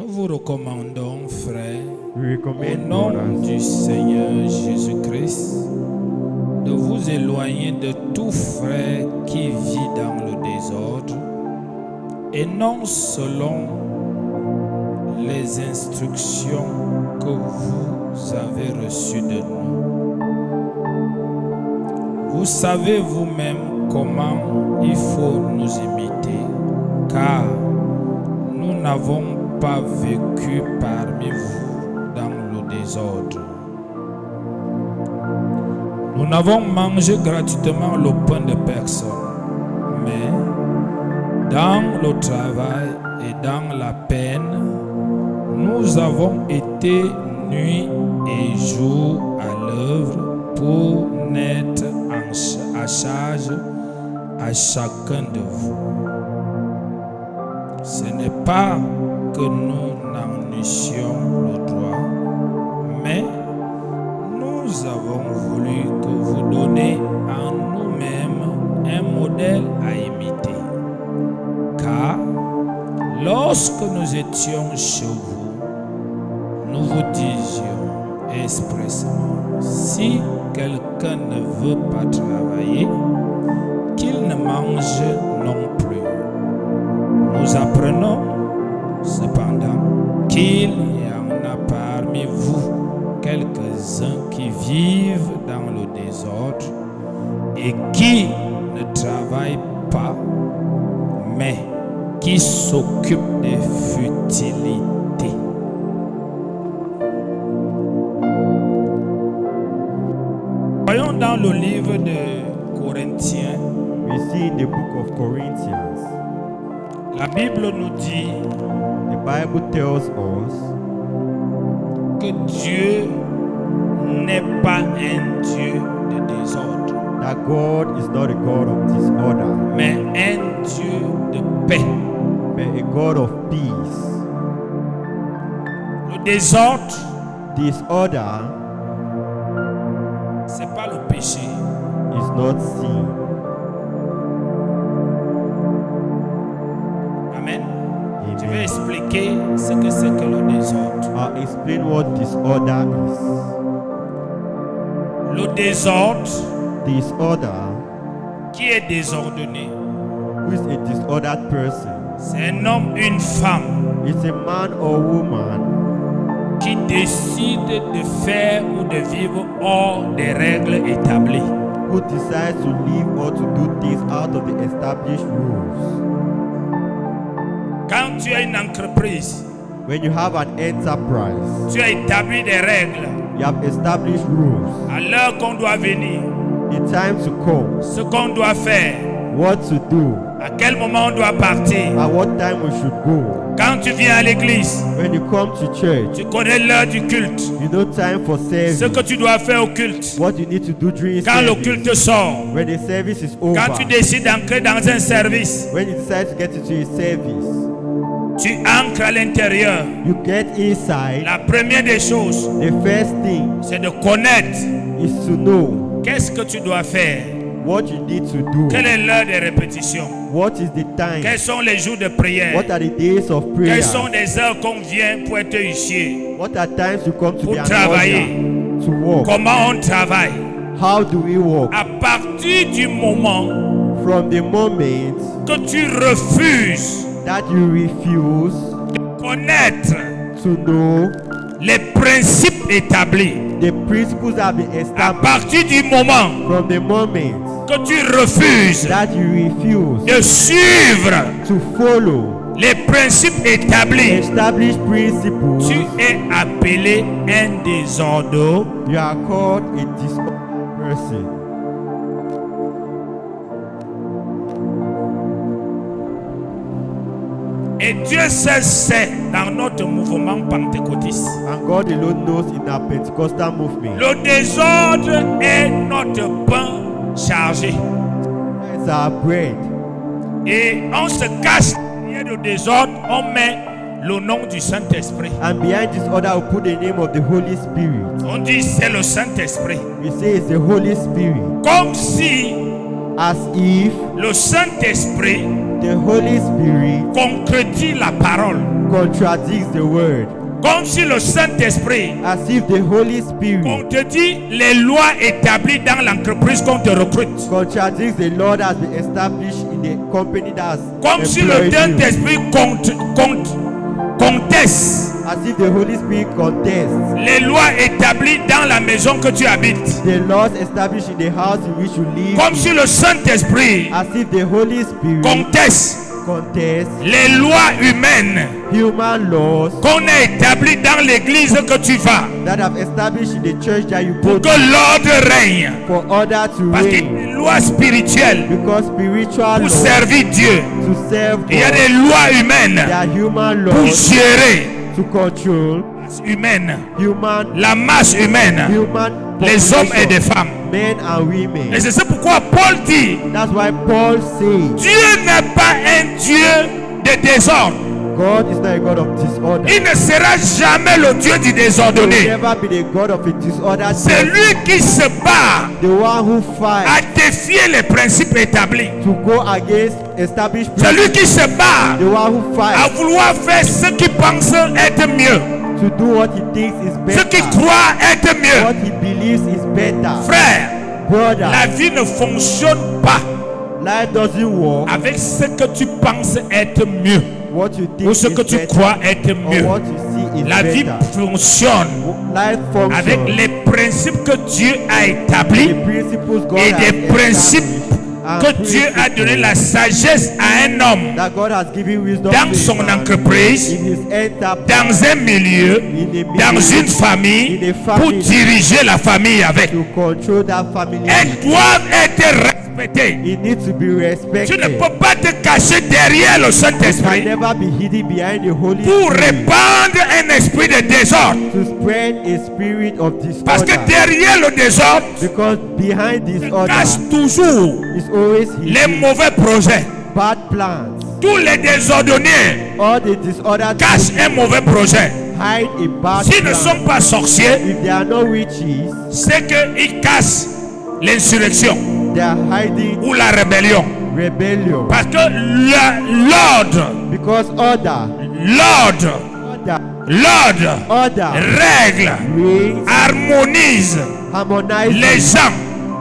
Nous vous recommandons, frères, We au recommend nom brothers du Seigneur Jésus-Christ, de vous éloigner de tout frère qui vit dans le désordre et non selon les instructions que vous avez reçues de nous. Vous savez vous-même comment il faut nous imiter, car nous n'avons pas vécu parmi vous dans le désordre. Nous n'avons mangé gratuitement le pain de personne, mais dans le travail et dans la peine, nous avons été nuit et jour à l'œuvre pour n'être à charge à chacun de vous. Ce n'est pas que nous n'en eussions le droit, mais nous avons voulu que vous donniez en nous-mêmes un modèle à imiter. Car lorsque nous étions chez vous, nous vous disions expressément, si quelqu'un ne veut pas travailler, qu'il ne mange non plus. Nous apprenons cependant qu'il y en a parmi vous quelques-uns qui vivent dans le désordre et qui ne travaillent pas, mais qui s'occupent des futilités. Voyons dans le livre de Corinthiens, we see in the book of Corinthians, la Bible nous dit the Bible tells us que Dieu n'est pas un Dieu de désordre, that God is not a God of disorder, mais un Dieu de paix. but a God of peace. Le désordre, Disorder c'est pas le péché. is not sin. Amen. Je vais Amen. expliquer ce que c'est que le désordre. I'll explain what disorder is. Le désordre, Disorder, qui est désordonné, who is a disordered person, c'est un homme, une femme it's a man or woman qui décide de faire ou de vivre hors des règles établies. who decides to live or to do things out of the established rules. Quand tu as une entreprise, When you have an enterprise, tu as établi des règles you have established rules. à l'heure qu'on doit venir, The time to come, ce qu'on doit faire, what to do, à quel moment on doit partir. at what time we should go. Quand tu viens à l'église, When you come to church, tu connais l'heure du culte, you know time for service, ce que tu dois faire au culte. what you need to do during Quand le service. culte sort, When the service is over, quand tu décides d'entrer dans un service, when you decide to get into a service, tu entres à l'intérieur. you get inside. La première des choses, The first thing c'est de connaître is to know qu'est-ce que tu dois faire. what you need to do. Quelle est l'heure des répétitions? What is the time? Quels sont les jours de prière? What are the days of prayer? Quelles sont les heures qu'on vient pour être ici? What are times you come to Pour be an travailler. order, to work? Comment on travaille? How do we work? À partir du moment From the moment que tu refuses that you refuse de connaître to know les principes établis, the principles that have been à established, partir du moment from the moment que tu refuses that you refuse de suivre to follow les principes établis, established principles, tu es appelé un désordre. you are called a disordered person. Et Dieu sait c'est dans notre mouvement pentecôtiste. And God alone knows in our Pentecostal movement. Le désordre est notre pain chargé. It's our bread. Et on se cache derrière le désordre, on met le nom du Saint-Esprit. And behind this order, we put the name of the Holy Spirit. On dit c'est le Saint-Esprit. We say it's the Holy Spirit. Comme si As if le Saint-Esprit The Holy Spirit concrétise la parole. contradicts the word. Comme si le Saint-Esprit, As if the Holy on Spirit te dit les lois établies dans l'entreprise qu'on te recrute. contradicts the law that has been established in the company that has Comme si le employed you. Saint-Esprit conteste As if the Holy Spirit contests les lois établies dans la maison que tu habites. the laws established in the house in which you live. Comme si le Saint-Esprit As if the Holy Spirit conteste contests les lois humaines human laws qu'on a établies dans l'église que tu vas. that have established in the church that you Pour go que to l'ordre règne. for order to Parce qu'il y a reign. des lois spirituelles Because spiritual pour laws servir Dieu. to serve Il y a God, des lois humaines there are human pour laws gérer to control humaine, human la masse humaine, les hommes et des femmes. men and women. Et c'est pourquoi Paul dit, That's why Paul says Dieu n'est pas un Dieu de désordre. God is not a God of disorder. Il ne sera jamais le Dieu du He will désordonné. never be the God of a disordered C'est person. lui qui se bat The one who à fights défier les principes établis. to go against established C'est lui qui se bat the one who à fights vouloir faire ce qu'il pense être mieux, to do what he thinks is ce qu'il better, croit être mieux. what he believes is better. Frère, Brother, la vie ne fonctionne pas life doesn't work avec ce que tu penses être mieux what you think ou ce is que tu better crois être or mieux. what you see is La vie better. fonctionne Life avec functions les principes que Dieu a établis the principles God et has des principes established and que Dieu a donné la sagesse à un homme that God has given wisdom dans to son a man entreprise, in his enterprise, dans un milieu, in a dans ministry, une famille, in a pour family, diriger la famille avec. to control that family. Elles doivent être respectées. It needs to be Tu respected. ne peux pas te cacher derrière le It can Saint-Esprit never be hidden behind the Holy pour Spirit répandre un esprit de désordre. to spread a spirit of Parce que disorder. derrière le désordre, Because behind se disorder cache toujours is always les hidden mauvais projets. bad plans. Tous les désordonnés All the disorder cachent un mauvais projet. hide a bad S'ils ne plan. sont pas sorciers, If they are not witches, c'est qu'ils cachent l'insurrection they are hiding ou la rébellion. rebellion. Parce que l'ordre, Because order, order règle, reigns, harmonise harmonizes les gens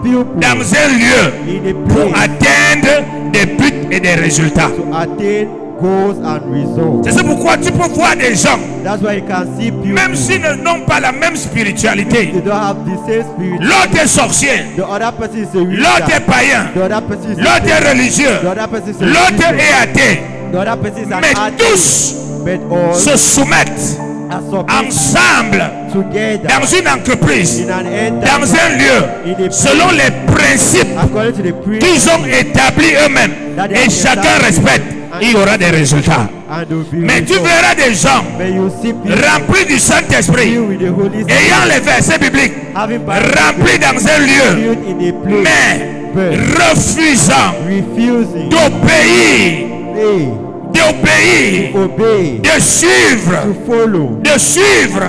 people dans un lieu in a pour place atteindre des buts et des résultats. to attain goals and results. C'est pourquoi tu peux voir des gens, That's why you can see people, même s'ils n'ont pas la même spiritualité, they don't have the same spirit. l'autre est sorcier, The other person is a l'autre est wizard. païen, The other person is a l'autre est pagan. religieux, The other person is a l'autre religious. est athée. The other person is an Mais atheist. tous But all se soumettent are submitted ensemble together dans une entreprise, in an dans enterprise, un lieu, selon les principes according to the principles qu'ils ont établis eux-mêmes. Et chacun respecte, il y aura des résultats. and will be Mais tu results. verras des gens But you see people remplis du Saint-Esprit, filled with the Holy Spirit, ayant les versets bibliques, having remplis dans un lieu, filled in a place, mais but refusant refusing d'obéir, to obey, de suivre,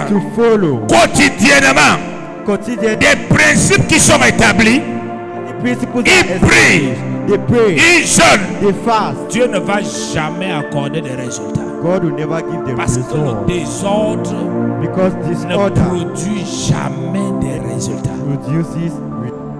to follow quotidiennement consider des principes qui sont établis. the principles Ils that prient, they pray, ils jeûnent. they fast. Dieu ne va jamais accorder des résultats. God will never give them Parce que le results désordre because ne disorder produit jamais des résultats. produces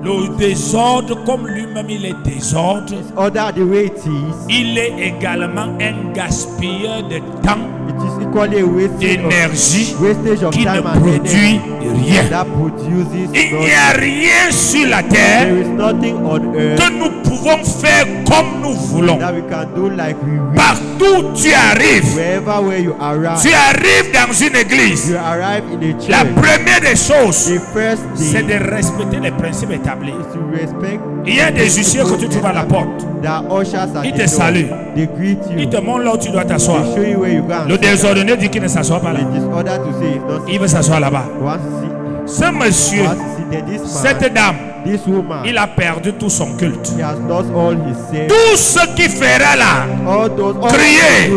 Le désordre, comme lui-même il est désordre, disorder the way it is. il est également un gaspilleur de temps, It is equally a d'énergie wastage of qui ne time and produit energy rien. that produces Il n'y nothing. a rien sur la terre There is nothing on earth que nous pouvons faire comme nous voulons. that we can do like we wish. Partout où tu arrives, Wherever where you arrive, tu arrives dans une église. you arrive in a La church. première des choses, The first c'est thing de respecter les principes établis. is to respect. Il y a des huissiers que tu trouves à la porte. There are ushers at Ils the te door. saluent. They greet you. Ils te montrent là où tu dois t'asseoir. They show you where you go. Le désordonné dit qu'il ne s'assoit pas là. The disorder to say is not. Il veut s'asseoir là-bas. Once you Ce see, monsieur, once you see that this man, cette dame, this woman, il a perdu tout son culte. he has lost all his self. Tout ce qu'il fera là, All those crier,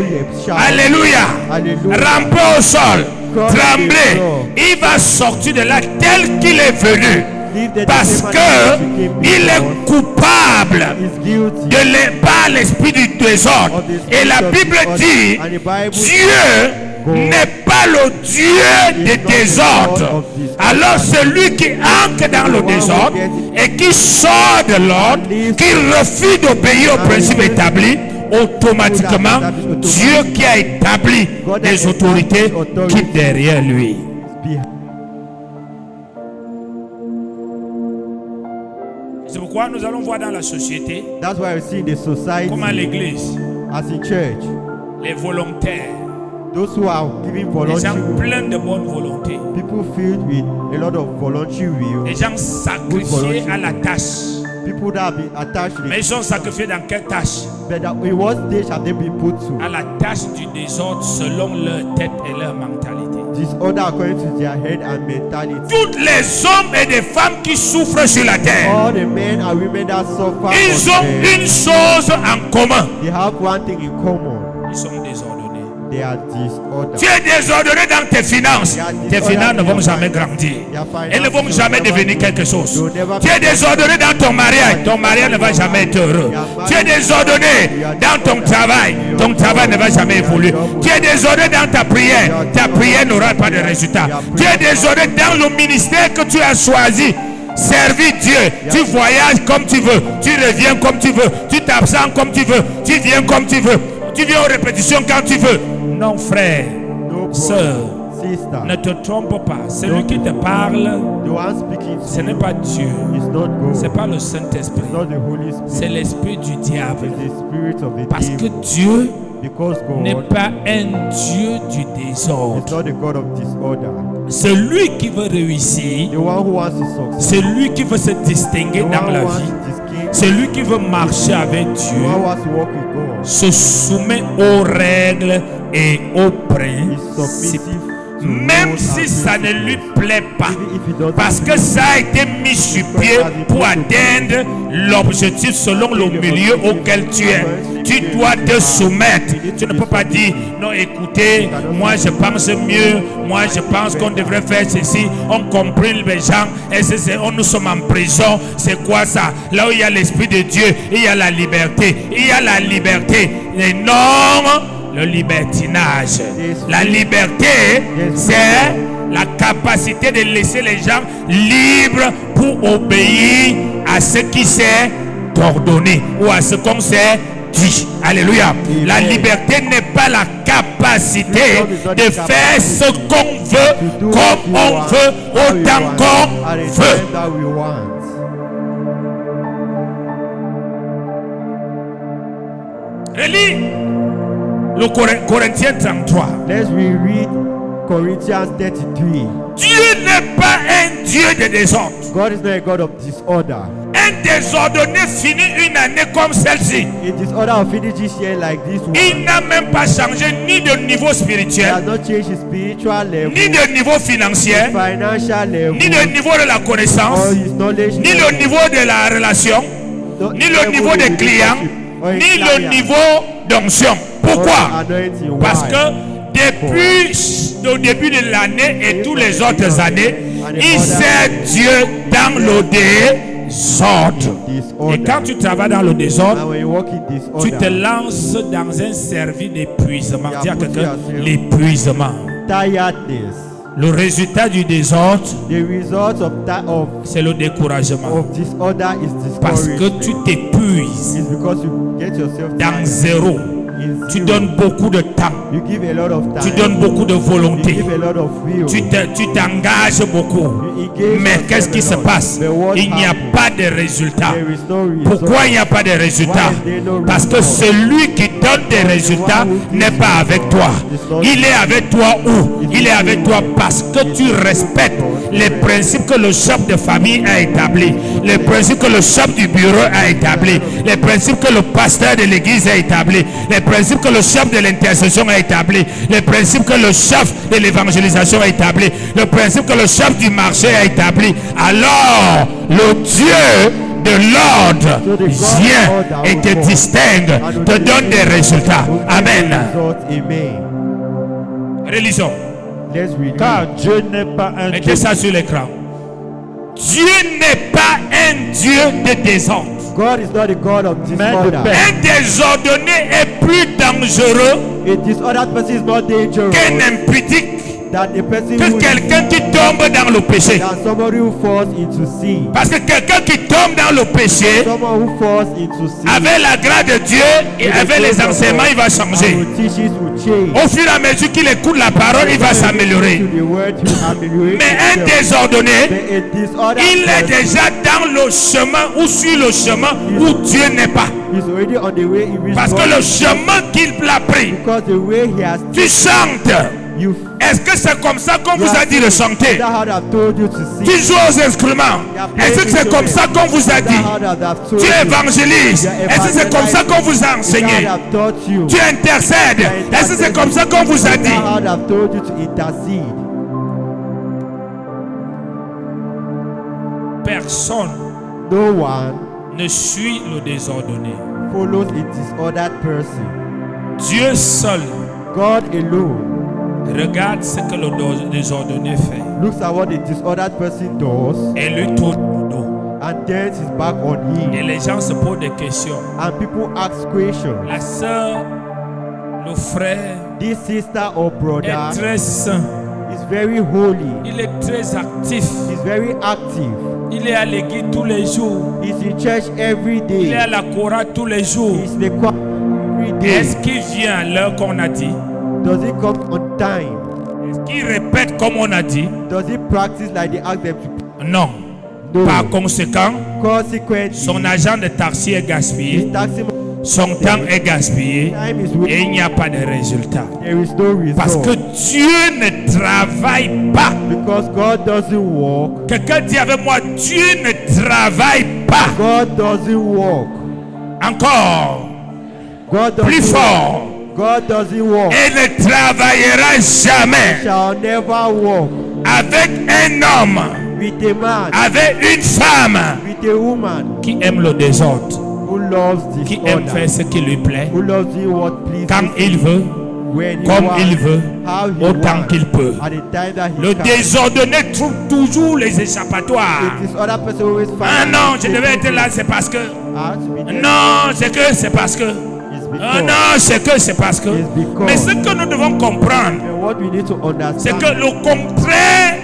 shout, Alléluia, Alléluia, ramper au sol, trembler, il va sortir de là tel qu'il est venu. parce qu'il est coupable par l'esprit du désordre. Et la Bible dit, Dieu n'est pas le Dieu des désordres. Alors celui qui entre dans le désordre et qui sort de l'ordre, qui refuse d'obéir aux principes établis, automatiquement, Dieu qui a établi les autorités quitte derrière lui. C'est pourquoi nous allons voir dans la société, comme à l'église, les volontaires, those who are giving les voluntary gens will, pleins de bonne volonté, people filled with a lot of voluntary will, les gens sacrifiés à la tâche. people that have been attached to Mais the, ils sont sacrifiés dans quelle tâche? but in what stage have they been put to? À la tâche du désordre selon leur tête et leur mentalité. Disorder according to their head and mentality. Tous les hommes et des femmes qui souffrent sur la terre, All the men and women that suffer, ils on ont earth, une chose en commun. they have one thing in common. Ils sont désordonnés. They are disordered. Tu es désordonné dans tes finances. Tes finances ne vont jamais grandir. Elles ne vont jamais devenir quelque chose. Tu es désordonné dans ton mariage. Ton mariage ne va jamais être heureux. Tu es désordonné dans ton travail. Ton travail ne va jamais évoluer. Tu es désordonné dans ta prière. Ta prière n'aura pas de résultat. Tu es désordonné dans le ministère que tu as choisi. Servir Dieu. Tu voyages comme tu veux. Tu reviens comme tu veux. Tu t'absentes comme tu veux. Tu viens comme tu veux. Tu viens aux répétitions quand tu veux. Non, frère, No sœur, brother, sister, ne te trompe pas. Celui qui te parle, the one speaking to ce n'est pas Dieu. you is not God. Ce n'est pas le Saint-Esprit. It's not the Holy C'est Spirit. l'esprit du diable. It's the spirit of the Parce que devil. Dieu Because n'est God pas un Dieu du is désordre. not the God of disorder. Celui qui veut réussir, The one who wants to succeed. celui qui veut se distinguer The dans one la who wants vie, to distinguish. celui qui veut marcher avec The Dieu, one who wants to walk with God. se soumet aux règles et aux Is principes. submissive to Même God si and ça ne lui plaît pas. even if he doesn't Parce que ça a été mis sur pied pour atteindre l'objectif selon le milieu auquel tu es. Tu dois te soumettre. Tu ne peux pas dire, non, écoutez, moi je pense mieux, moi je pense qu'on devrait faire ceci, on comprend les gens, et nous sommes en prison, c'est quoi ça? Là où il y a l'Esprit de Dieu, il y a la liberté. Il y a la liberté. Et non, le libertinage. La liberté, c'est la capacité de laisser les gens libres pour obéir à ce qui s'est ordonné ou à ce qu'on s'est dit. Alléluia. La liberté n'est pas la capacité de faire ce qu'on veut, comme on veut, autant qu'on veut. that we want. Relis le Corinthiens 33. Let's reread Corinthians 33. Dieu n'est pas un Dieu de désordre. God is not a God of disorder. Un désordonné finit une année comme celle-ci. A disorder will finish this year like this one. Il n'a même pas changé ni de niveau He has spirituel, not changed his spiritual level, ni de niveau financier, financial level, ni de niveau de la or connaissance, his knowledge ni le level, niveau de la relation, not ni le level niveau of des clients, relationship, or his ni le client, niveau d'onction. or Pourquoi? anointing. Parce Why? que depuis le début de l'année et toutes les autres années, il sert Dieu dans le désordre. Et quand tu travailles dans le désordre, And when you walk in tu te disorder, lances dans un service d'épuisement. Dis à quelqu'un, l'épuisement. tiredness. Le résultat du désordre, The result of c'est le découragement. disorder is Parce que discouragement. tu t'épuises It's because you get yourself dans tired. zéro. In Tu zero. donnes beaucoup de temps. You give a lot of Tu time. donnes beaucoup de You volonté. give a lot of will. Tu t'engages beaucoup. You engage Mais yourself qu'est-ce qui a se lot. passe? But what Il n'y a happens? pas de résultat. There is no result. Pourquoi il n'y a pas de résultat? Why is there no Parce que result? celui qui donne des résultats n'est pas avec toi. Il est avec toi où? Il est avec toi parce que tu respectes les principes que le chef de famille a établis, les principes que le chef du bureau a établis, les principes que le pasteur de l'église a établis, les principes que le chef de l'intercession a établis, les principes que le chef de l'évangélisation a établis, le principe que le chef du marché a établi. Alors, le Dieu de l'ordre vient et te distingue, te donne des résultats. Amen. Amen. Relisons. Let's read. Car Dieu n'est pas un Dieu. Mettez ça sur l'écran. Dieu n'est pas un Dieu de désordre. God is not a God of disorder. Un désordonné est plus dangereux A disordered person is not dangerous qu'un impudique, than a person que who quelqu'un qui tombe dans le péché. than somebody who falls into sin. Parce que quelqu'un qui tombe dans le péché, Someone who falls into sin. avec la grâce de Dieu et avec les enseignements, il va changer. Our teachings will change. Au fur et à mesure qu'il écoute la parole, il va s'améliorer. To the word, he will ameliorate Mais un himself. désordonné, But a disordered il est person déjà dans le chemin ou sur le chemin où Dieu n'est pas. is already on the way in which Parce que God le is. chemin qu'il a pris, Because the way he has tu chantes. you Est-ce que c'est comme ça qu'on vous a dit de chanter? That's how I've told you to sing. Tu joues aux instruments. Est-ce que c'est comme ça qu'on vous a That's dit? how I've told Tu you. évangélises. Est-ce que c'est comme ça qu'on vous a That's how enseigné? I've taught you. Tu intercèdes. Est-ce que c'est comme ça qu'on vous a That's dit? how I've told you to intercede. Personne No one ne suit le désordonné. follows a disordered person. Dieu seul God alone regarde ce que le désordonné fait looks at what a disordered person does et lui tourne le dos. and turns his back on Et him. les gens se posent des questions. And people ask questions. La sœur, le frère This sister or est brother très saint. is very holy. Il est très actif. He's very active. Il est à l'église tous les jours. He's in church every Il est à day. la chorale tous les jours. He's in the choir every day. Est-ce qu'il vient à l'heure qu'on a dit? Does he come on time? Est-ce qu'il répète comme on a dit? Does he practice like they ask them to? Non. No. Par conséquent, Consequently, son agent de taxi est gaspillé. his taxi Son temps est gaspillé. time is Et wasted. il n'y a pas de résultat. There is no Parce que result. Dieu ne travaille pas. Because God doesn't work. Quelqu'un dit avec moi, Dieu ne travaille pas. God doesn't work. Encore. God Plus doesn't work. fort. God doesn't work. Et ne travaillera jamais Shall never work avec un homme, with a man, avec une femme with a woman qui aime le désordre, who loves qui aime faire disorder, ce qui lui plaît, who loves doing what pleases quand il him, veut, when he comme wants, il veut, how he autant wants, qu'il peut. at the time that he Le can. désordonné trouve toujours les échappatoires. This other person always finds Ah non, je the devais être people. là, c'est parce que. I have to be there. Non, c'est parce que. It's Ah because. non, c'est parce que. It's because. Mais ce que nous devons comprendre, And what we need to c'est understand que le contraire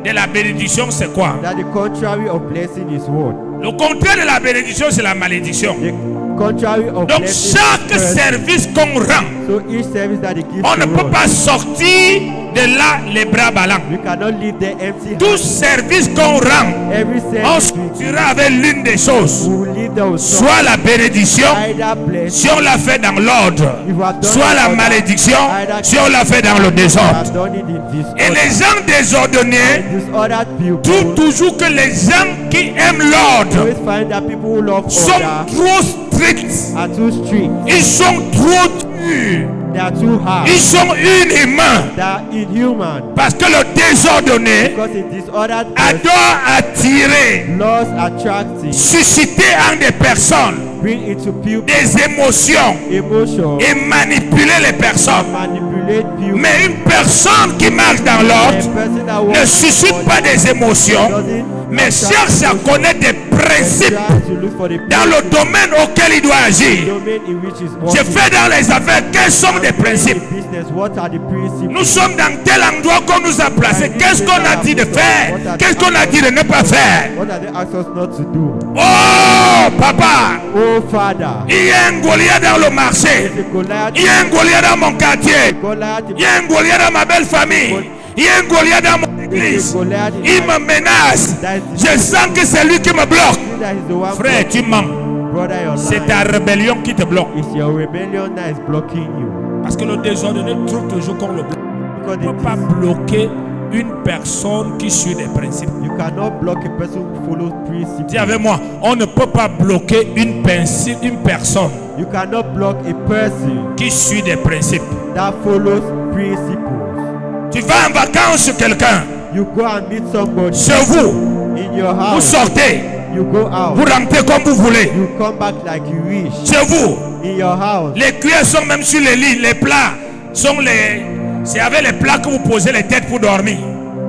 de la bénédiction, c'est quoi? that the contrary of blessing is what? Le contraire de la bénédiction, c'est la malédiction. The contrary of Donc blessing chaque is curse. service qu'on rend, So each service that they give on ne to peut us, pas sortir de là les bras ballants. we cannot leave there empty Tout handed. service qu'on rend, Every on service we sortira avec l'une des choses. we will leave there with Soit la bénédiction, either blessing, si on l'a fait dans l'ordre, if we have done soit it la in order, malédiction, either si on l'a fait dans le we désordre. have done it in this Et les gens désordonnés disordered people trouvent toujours que les gens qui aiment l'ordre always find that people who love sont order trop stricts, are too strict, ils sont trop durs, they are too hard, ils sont inhumains. they are inhuman. Parce que le désordonné Because a disordered person adore attirer, loves attracting, susciter en des personnes bring into people des émotions emotion, et manipuler les personnes. manipulate people. Mais une personne qui marche dans A l'ordre person that ne wants suscite pas des émotions, doesn't mais cherche à connaître des principes try to look for the dans le domaine auquel il doit agir. domain in which is Je fais dans les affaires, quels sont les principes? business. What are the principles? Nous sommes dans tel endroit qu'on nous a placé. Qu'est-ce qu'on a dit de faire? Qu'est-ce qu'on a dit de ne pas faire? What are they asked us not to do? Oh, papa, Oh Father, il y a un Goliath dans le marché. the Goliath, Il y a un Goliath dans mon quartier. Goliath, Il y a un Goliath dans ma belle famille. Il y a un Goliath dans mon église. Goliath, Il me menace. Je sens que c'est lui qui me bloque. that is the one. Frère, tu mens. Brother, your C'est life. ta rébellion qui te bloque. It's your rebellion that is blocking you. Parce que le désordonné trouve toujours qu'on le bloque. Because On ne peut pas bloquer une personne qui suit des principes. you cannot block a person who follows principles. Dis avec moi, on ne peut pas bloquer une personne You cannot block a person qui suit des principes. that follows principles. Tu vas en vacances chez quelqu'un, You go and meet somebody chez vous, in your vous house. sortez, You go out. vous rentrez comme vous voulez. You come back like you wish. Chez vous, In your house. les cuillères sont même sur les lits, les plats sont les... C'est avec les plats que vous posez les têtes pour dormir.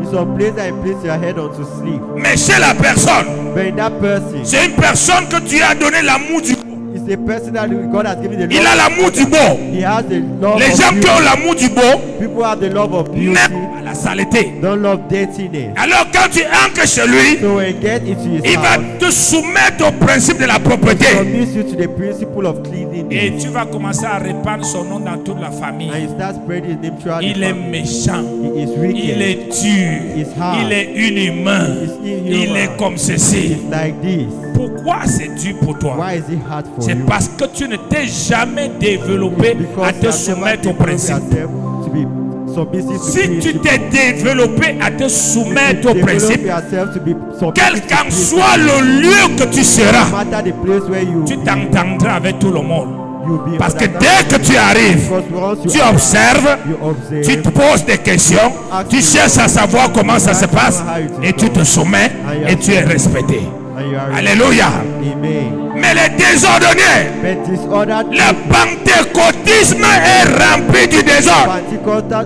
It's some place that you place your head on to sleep. Mais chez la personne, But in that person, c'est une personne que Dieu a donné l'amour du bon. it's a person that God has given the Il a love. l'amour du bon. He has the love Les of gens qui beauty. ont l'amour du bon People have the love of beauty. n'aiment pas la saleté. Don't love dirtiness. Alors quand tu entres chez lui, So when you get into his il va house, te soumettre au principe de la he propreté. submits you to the principle of Et cleanliness. tu vas commencer à répandre son nom dans toute la famille. And you start spreading his name throughout Il the est family. méchant. He is Il wicked. est dur. He's hard. Il est inhumain. He's inhuman. Il est comme ceci. It's like this. Pourquoi c'est dur pour toi? Why is it hard for C'est you? parce que tu ne t'es jamais développé Because à you te have never soumettre au developed principe. yourself to be submissive to Si tu principle. t'es développé à te soumettre au Develop principe, yourself to be submissive quel to qu'en principle. soit le lieu que tu seras, No matter the place where you tu t'entendras avec tout le monde. you'll be Parce que understanding. dès que tu arrives, Because once you tu arrive, observes, you observe, tu te poses des questions, tu cherches à savoir comment ça se passe et tu te soumets et tu es respecté. and you are Alléluia. Amen. Mais les désordonnés, But disordered le pentecôtisme est rempli du désordre.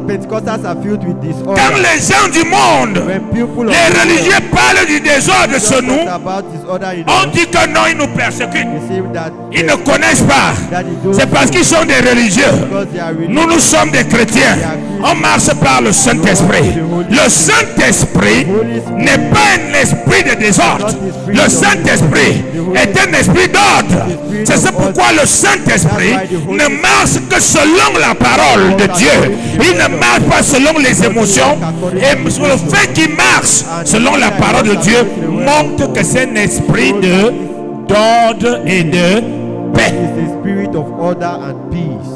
Pentecostals are filled with disorder. Quand les gens du monde, When people of les the religieux world parlent du désordre just chez nous, talk about disorder in on us, dit que non, ils nous persécutent. they say that Ils ne connaissent pas. that they don't C'est parce qu'ils sont des religieux. because they are Nous, nous sommes des chrétiens. On marche par le Saint-Esprit. Le Saint-Esprit n'est pas un esprit de désordre. Le Saint-Esprit est un esprit d'ordre. C'est pourquoi le Saint-Esprit ne marche que selon la parole de Dieu. Il ne marche pas selon les émotions. Et le fait qu'il marche selon la parole de Dieu montre que c'est un esprit d'ordre et de paix. is the spirit of order and peace.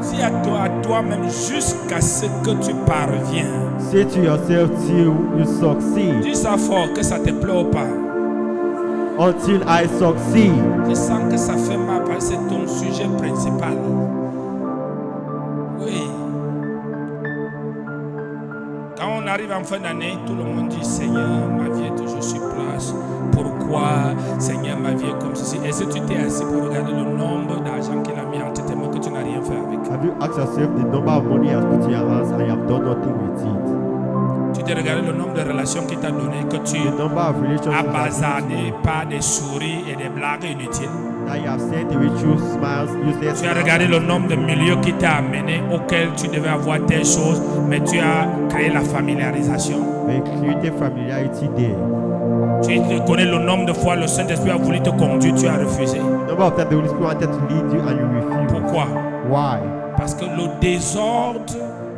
Dis à toi-même jusqu'à ce que tu parviens. Say to yourself till you succeed. Dis ça fort, que ça te plaît ou pas. Until I succeed. Je sens que ça fait mal parce que c'est ton sujet principal. Oui. Quand on arrive en fin d'année, tout le monde dit Seigneur, ma vie est toujours sur place. Pourquoi, Seigneur, ma vie est comme ceci? Est-ce que tu t'es assis pour regarder le nombre d'argent qu'il a mis entre tes mains que tu n'as rien fait avec? Have you asked yourself the number of money he has put in your hands and you have done nothing with it? Tu t'es regardé le nombre de relations qu'il t'a donné que tu The number of relationships as that bazardé par des souris et des blagues inutiles. you have sent away through smiles, useless Tu as smiles. regardé le nombre de milieux qui t'a amené auxquels tu devais avoir telle chose, mais tu as créé la familiarisation. When you created familiarity there. Tu connais le nombre de fois le Saint-Esprit a voulu te conduire, tu as refusé. Number of times the Holy Spirit wanted to lead you and you refused. Pourquoi? Why? Parce que le désordre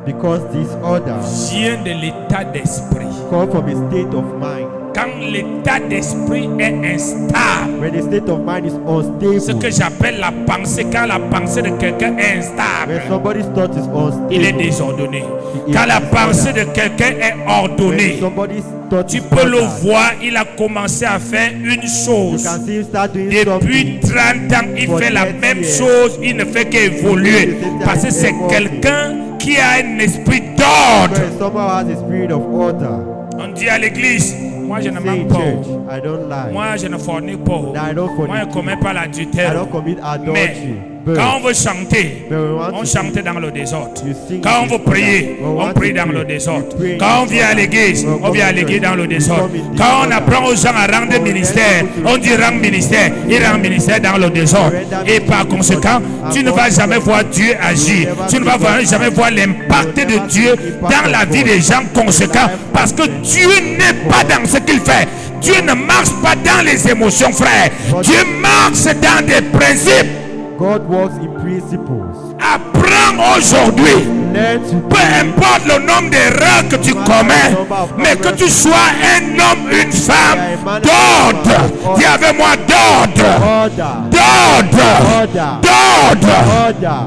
Because disorder vient de l'état d'esprit. comes from a state of mind. Quand l'état d'esprit est instable, When the state of mind is ce que unstable, j'appelle la pensée, quand la pensée de quelqu'un est when instable, somebody's thought is il est unstable, désordonné. Quand la pensée de quelqu'un est when ordonnée, somebody's thought tu is peux le ordered, voir, il a commencé à faire une you chose. can see him start doing Depuis something. 30 ans, il For fait la 30 même years. chose, il ne fait qu'évoluer. Parce que c'est quelqu'un qui a un esprit d'ordre. When someone has a spirit of order, On dit à l'église, moi je ne say mens in pas. church, I don't lie. Moi je ne fornique pas. No, I don't Moi je ne fornicate. commets pas I l'adultère. don't commit Mais adultery. But quand on veut chanter, But we want on to chante sing. dans le désordre. You sing Quand on in veut disorder. prier, We on want prie to dans pray. le désordre. We pray Quand on in vient à disorder. l'église, We on come vient à to l'église church. dans le We désordre. come in Quand on disorder. apprend aux gens à rendre We ministère, let people on dit rend ministère. Il rend ministère dans le désordre. Et par conséquent, tu ne vas jamais voir Dieu agir. Tu ne vas jamais voir l'impact de Dieu dans la vie des gens conséquents. Parce que Dieu n'est pas dans ce qu'il fait. Dieu ne marche pas dans les émotions, frère. Dieu marche dans des principes. God works in principles. Apprends aujourd'hui, Learn to peu importe le nombre d'erreurs que tu commets, mais que tu sois un homme, une femme d'ordre. Dis avec moi d'ordre, order. d'ordre, Order. d'ordre. Order.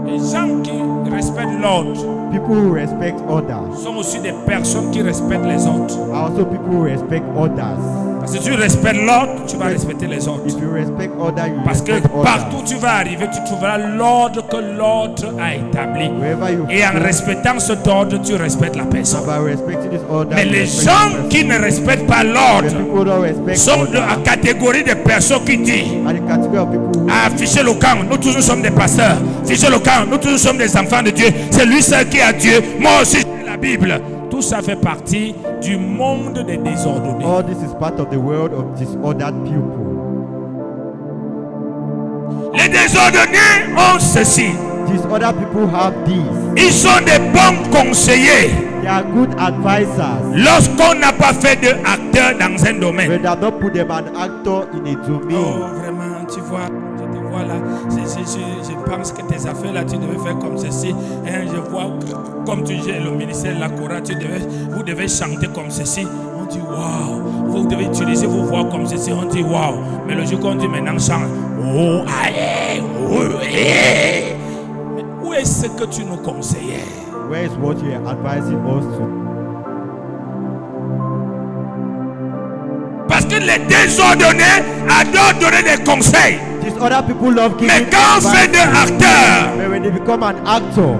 Les gens qui respectent l'ordre People who respect order sont aussi des personnes qui respectent les autres. are also people who respect others. Parce que tu respectes l'ordre, tu vas respecter les autres. If you respect order, you Parce que respect partout où others. tu vas arriver, tu trouveras l'ordre que l'autre a établi. Wherever you Et en go, respectant cet ordre, tu respectes la personne. by respecting this order, Mais you les respect gens the person. qui ne respectent pas The l'ordre people don't respect sont de la order. catégorie des personnes qui disent And the category of people who afficher le camp, nous tous nous sommes des pasteurs. Afficher le camp, nous tous nous sommes des enfants de Dieu. C'est lui seul qui a Dieu. Moi aussi j'ai la Bible. Tout ça fait partie du monde des désordonnés. all this is part of the world of disordered people. Les désordonnés ont ceci. Disordered people have this. Ils sont des bons conseillers They are good advisors. lorsqu'on n'a pas fait de acteur dans un domaine. But they have not put them an actor in a Oh, domain. vraiment, tu vois, je te vois là. Je pense que tes affaires là, tu devais faire comme ceci. Hein, je vois que, comme tu gères le ministère de la Cora, vous devez chanter comme ceci. On dit waouh. Vous devez utiliser vos voix comme ceci. On dit waouh. Mais le jour qu'on dit maintenant chante. Oh, aïe, oh, aïe. Mais où est-ce que tu nous conseillais? Where is what you are advising us to? Parce que les désordonnés adorent donner des conseils. Disordered people love giving Mais quand on fait advice. de acteur, But when they become an actor,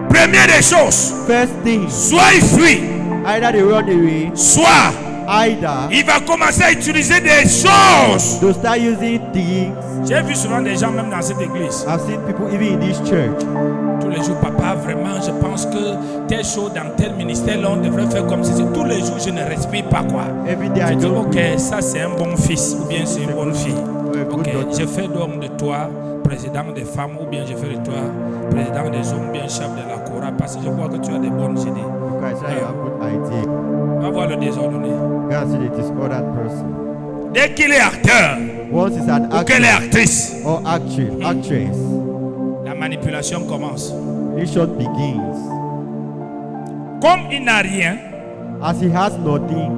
première des choses, first thing, soit il fuit, either they run away, soit either il va commencer à utiliser des choses. they start using things. J'ai vu souvent des gens, même dans cette église, I've seen people even in this church. tous les jours, papa, vraiment, je pense que telle chose dans tel ministère, là, on devrait faire comme ceci. Tous les jours, je ne respire pas, quoi. Every day Je I dis, don't ok, ça c'est un bon fils, ou bien c'est une bonne fille. good Ok, daughter. je fais donc de toi président des femmes, ou bien je fais de toi président des hommes, ou bien chef de la Cora, parce que je vois que tu as des bonnes idées. Because I have good idea. Va voir le désordonné. Go and see the disordered person. Dès qu'il est acteur, Once it's an ou qu'elle est actor actrice, or actress, la manipulation commence. relation begins. Comme il n'a rien, As he has nothing,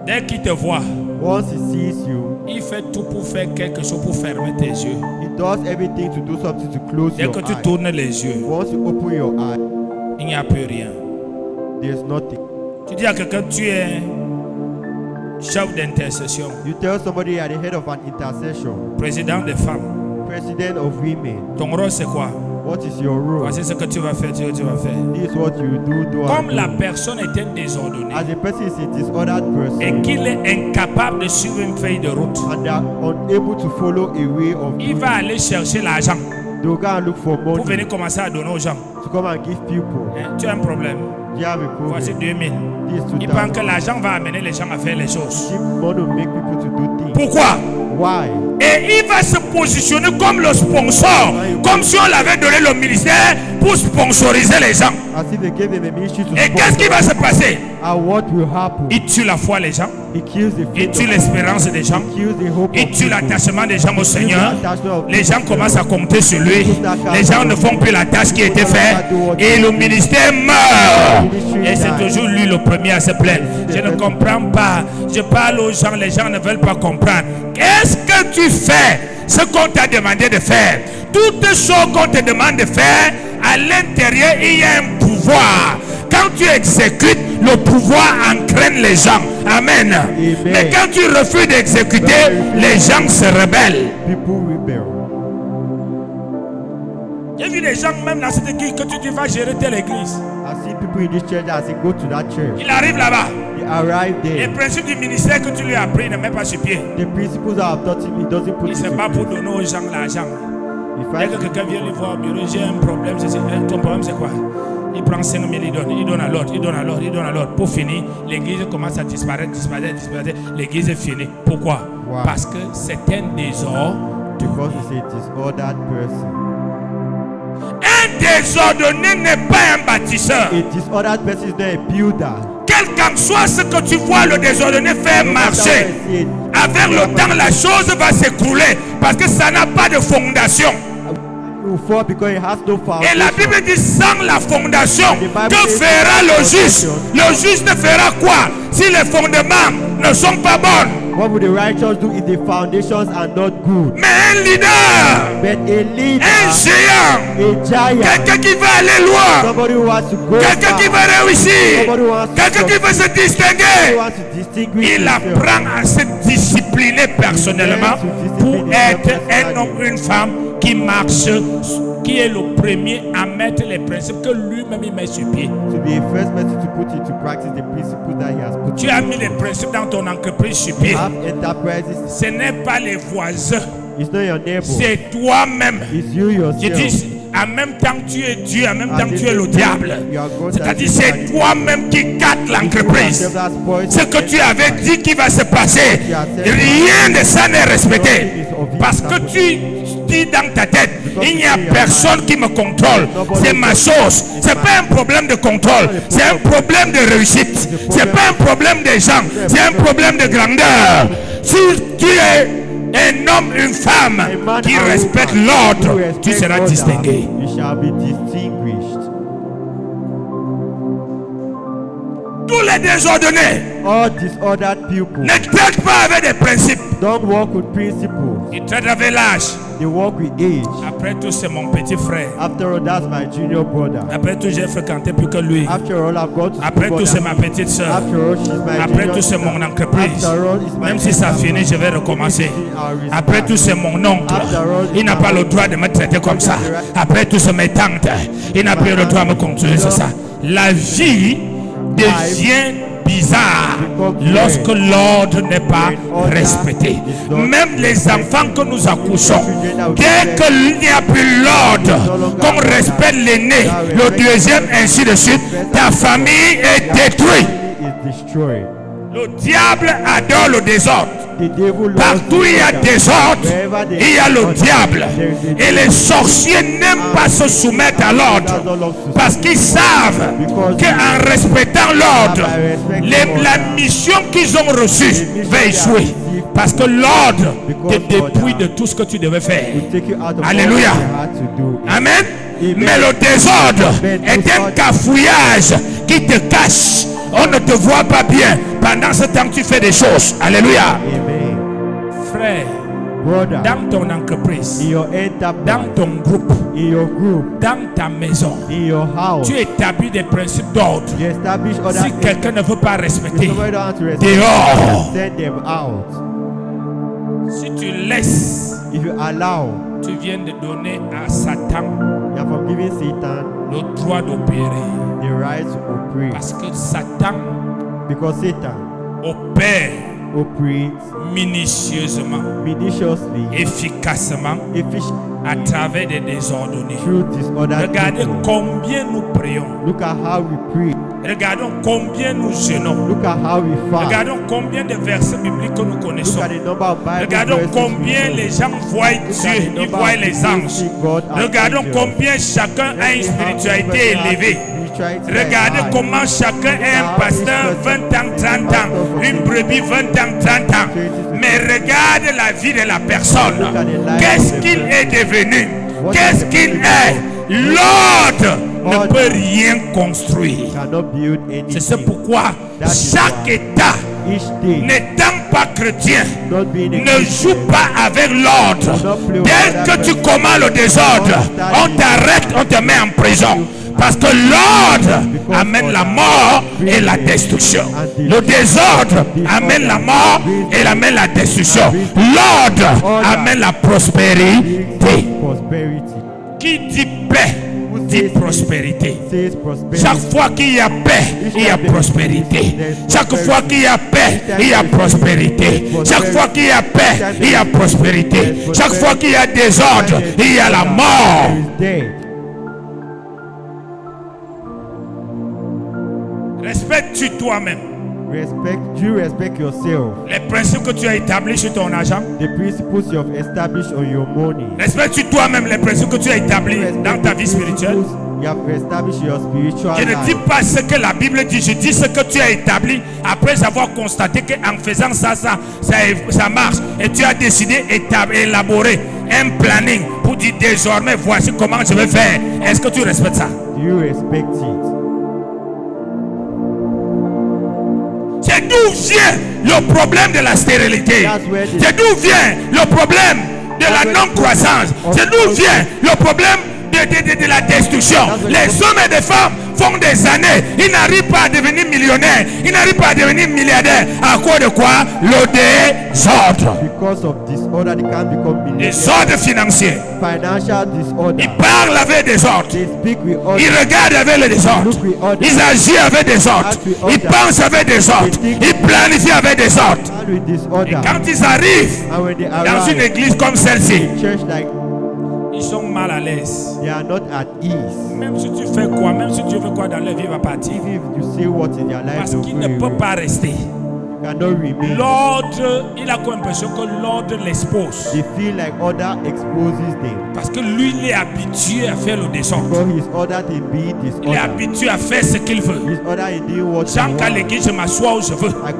dès qu'il te voit, once he sees you, il fait tout pour faire quelque chose pour fermer tes yeux. he does everything to do something to close Dès your que tu eyes. tournes les yeux, Once you open your eye, il n'y a plus rien. there's nothing. Tu dis à quelqu'un, tu es chef d'intercession, You tell somebody you are the head of an intercession, président des femmes. president of women. Ton rôle c'est quoi? What is your role? Voici ce que tu vas faire, tu vas faire. This is what you do. Comme and la do. personne est un désordonné As a person is a disordered et person qu'il est incapable de suivre une feuille de route, and they are unable to follow a way of il doing, va aller chercher l'argent they will go and look for pour money venir commencer à donner aux gens. to come and give people. Hein, tu as un problème. You have a Voici problem. 2000. This Il pense 2000. que l'argent va amener les gens à faire les choses. Cheap money will make people to do things. Pourquoi? Why? Et il va se positionner comme le sponsor, comme si on l'avait donné le ministère pour sponsoriser les gens. As if they gave them a ministry to Et qu'est-ce qui va se passer? And what will happen? Il tue la foi des gens, He kills the il faith tue of l'espérance des gens, people. He kills the hope il of tue people. l'attachement des gens au Seigneur. Les gens people. commencent à compter sur lui. Les gens ne font plus la tâche qui était faite et le ministère meurt. Et c'est toujours lui le premier à se plaindre. Je ne comprends pas. Je parle aux gens, les gens ne veulent pas comprendre. Qu'est-ce que tu fais? Ce qu'on t'a demandé de faire. Toutes choses qu'on te demande de faire, à l'intérieur, il y a un pouvoir. Quand tu exécutes, le pouvoir entraîne les gens. Amen. Mais quand tu refuses d'exécuter, les gens se rebellent. People rebel. J'ai vu des gens, même dans cette église, que tu dis, vas gérer telle église. I see people in this church as they go to that church. Il arrive là-bas. They arrive Les there. principes du ministère que tu lui as appris, il ne met pas sur pied. The principles I have taught him, he doesn't put Il it ne in sait pas pour place. donner aux gens l'argent. He Dès finds que quelqu'un vient lui voir au bureau, j'ai un problème, ton problème c'est quoi? Il prend 5 000, il donne à l'autre, il donne à l'autre, il donne à l'autre. Pour finir, l'église commence à disparaître. L'église est finie. Pourquoi? Wow. Parce que c'est un désordre. because he's a disordered person. Un désordonné n'est pas un bâtisseur. A disordered person is not a builder. Quel qu'en soit ce que tu vois le désordonné faire marcher, avec le temps, la chose va s'écrouler parce que ça n'a pas de fondation. Will fall because it has no Et la foundation. Bible dit sans la fondation, que fera le juste? Le juste fera quoi si les fondements ne sont pas bons? What would the righteous do if the foundations are not good? Mais un leader, But a leader, un géant, a giant, quelqu'un qui va aller loin, somebody who wants to go quelqu'un qui far, va réussir, somebody who wants to quelqu'un qui veut se succeed, distinguer, who wants to distinguish il himself. apprend à se discipliner personnellement pour être un homme ou une femme qui marche, qui est le premier à mettre les principes que lui-même il met sur pied. To be a first person to put into practice the principles that he has put Tu as mis les principes dans ton entreprise sur pied. have enterprises. Ce n'est pas les voisins, It's not your neighbor. c'est toi-même. It's you Je yourself. dis, en même temps que tu es Dieu, en même temps que tu es le diable. C'est-à-dire, c'est toi-même qui gâtes l'entreprise. Ce que tu avais dit qui va se passer, rien de ça n'est respecté. Parce que tu dis dans ta tête, il n'y a personne qui me contrôle. C'est ma chose. C'est pas un problème de contrôle. C'est un problème de réussite. C'est pas un problème de gens. C'est un problème de grandeur. Si tu es un homme, une femme qui respecte l'ordre, tu seras distingué. You shall be distinguished. Tous les désordonnés All disordered people ne traitent pas avec des principes. don't walk with principles. Ils traitent avec l'âge. They walk with age. Après tout, c'est mon petit frère. After all, that's my junior brother. Après tout, j'ai fréquenté plus que lui. After all, I've got to Après school tout, c'est for ma that. petite soeur. After all, she's my Après junior tout, c'est mon sister. entreprise. After all, it's my Même si ça sister. finit, je vais recommencer. I'll Après restart. tout, c'est mon oncle. Il n'a pas le droit de me traiter comme ça. Après tout, c'est mes tantes. Il n'a plus le droit de me contrôler, c'est ça. La vie devient bizarre lorsque l'ordre n'est pas respecté. Même les enfants que nous accouchons, dès qu'il n'y a plus l'ordre, qu'on respecte l'aîné, le deuxième, ainsi de suite, ta famille est détruite. Is destroyed. Le diable adore le désordre. The devil loves Partout il y a désordre, il y a le diable. Et les sorciers n'aiment pas se soumettre à l'ordre parce qu'ils savent qu'en respectant l'ordre, la mission qu'ils ont reçue va échouer. Parce que l'ordre te dépouille de tout ce que tu devais faire. take you out of Alléluia. all that you had to do. Amen. Mais le désordre est un cafouillage qui te cache. On ne te voit pas bien pendant ce temps que tu fais des choses. Alléluia. Amen. Frère, Brother, dans ton entreprise, in your dans enterprise, ton groupe, in your group, dans ta maison, in your house, tu établis des principes d'ordre. you establish other Si quelqu'un ne veut pas If respecter, somebody don't want to respect, dehors. send them out. Si tu laisses, If you allow, tu viens de donner à Satan you are forgiving Satan le droit d'opérer. the right to operate. Parce que Satan Because Satan opère operates minutieusement, minutiously, efficacement à travers des désordonnés. through disordered Regardez people. combien nous prions. Look at how we pray. Regardons combien nous jeûnons. Look at how we fast. Regardons combien de versets bibliques que nous Look connaissons. at the number of Bible Regardons verses combien we know. les gens voient Look at Dieu, the ils number voient of les people anges. see God as Regardons angels. combien chacun a une Let's see how spiritualité everybody has élevée. spirituality Regardez high. comment chacun est un pasteur 20 ans, 30 ans, une brebis 20 ans, 30 ans. Mais regarde la vie de la personne. Qu'est-ce qu'il est devenu? Qu'est-ce qu'il est? L'ordre ne peut rien construire. Cannot build C'est ce anything. pourquoi chaque État, Each day, n'étant pas chrétien, not being a ne Christian, joue pas avec l'ordre. Dès que tu commets le désordre, on t'arrête, on te met en prison. Parce que l'ordre amène la mort et la destruction. Le désordre amène la mort et amène la destruction. L'ordre amène la prospérité. prosperity. Qui dit paix dit prospérité. Says prosperity. Chaque fois qu'il y a paix, il y a prospérité. Chaque fois qu'il y a paix, il y a prospérité. Chaque fois qu'il y a paix, il y a prospérité. Chaque fois qu'il y a désordre, il y a la mort. There is death. Respectes-tu toi-même Do you respect yourself? les principes que tu as établis sur ton argent? The principles you have established on your money. Respectes-tu toi-même les principes que tu as établis dans ta vie spirituelle? You have established your spiritual Je ne dis life. pas ce que la Bible dit, je dis ce que tu as établi après avoir constaté qu'en faisant ça marche. Et tu as décidé d'élaborer un planning pour dire désormais voici comment je vais faire. Est-ce que tu respectes ça? Do you respect it? C'est d'où vient le problème de la stérilité. C'est d'où vient le problème de la non-croissance. C'est d'où vient le problème de la destruction. Les hommes et les femmes font des années, ils n'arrivent pas à devenir millionnaires, ils n'arrivent pas à devenir milliardaires. À cause de quoi? Le désordre. Because of disorder, they can't become millionaires. Désordre financier. Financial disorder. Ils parlent avec désordre. They speak with order. Ils regardent avec le désordre. Ils agissent avec désordre. Ils pensent avec désordre. Ils planifient avec désordre. And with disorder. Et quand ils arrivent And when they dans une arrive église comme celle-ci, church like, ils sont mal à l'aise. they are not at ease. Même si tu fais quoi, même si tu fais quoi dans leur vie, il va partir. Even if you say what in their life, Parce they'll qu'il go ne peut away. pas rester. You cannot remain. L'ordre, il a comme l'impression que l'ordre l'expose. They feel like order exposes them. Parce que lui, il est habitué à faire le désordre. Because his order to be Il est disorder. habitué à faire ce qu'il veut. His order in doing what he J'entre à wants. l'église, je m'assois où je veux. I sit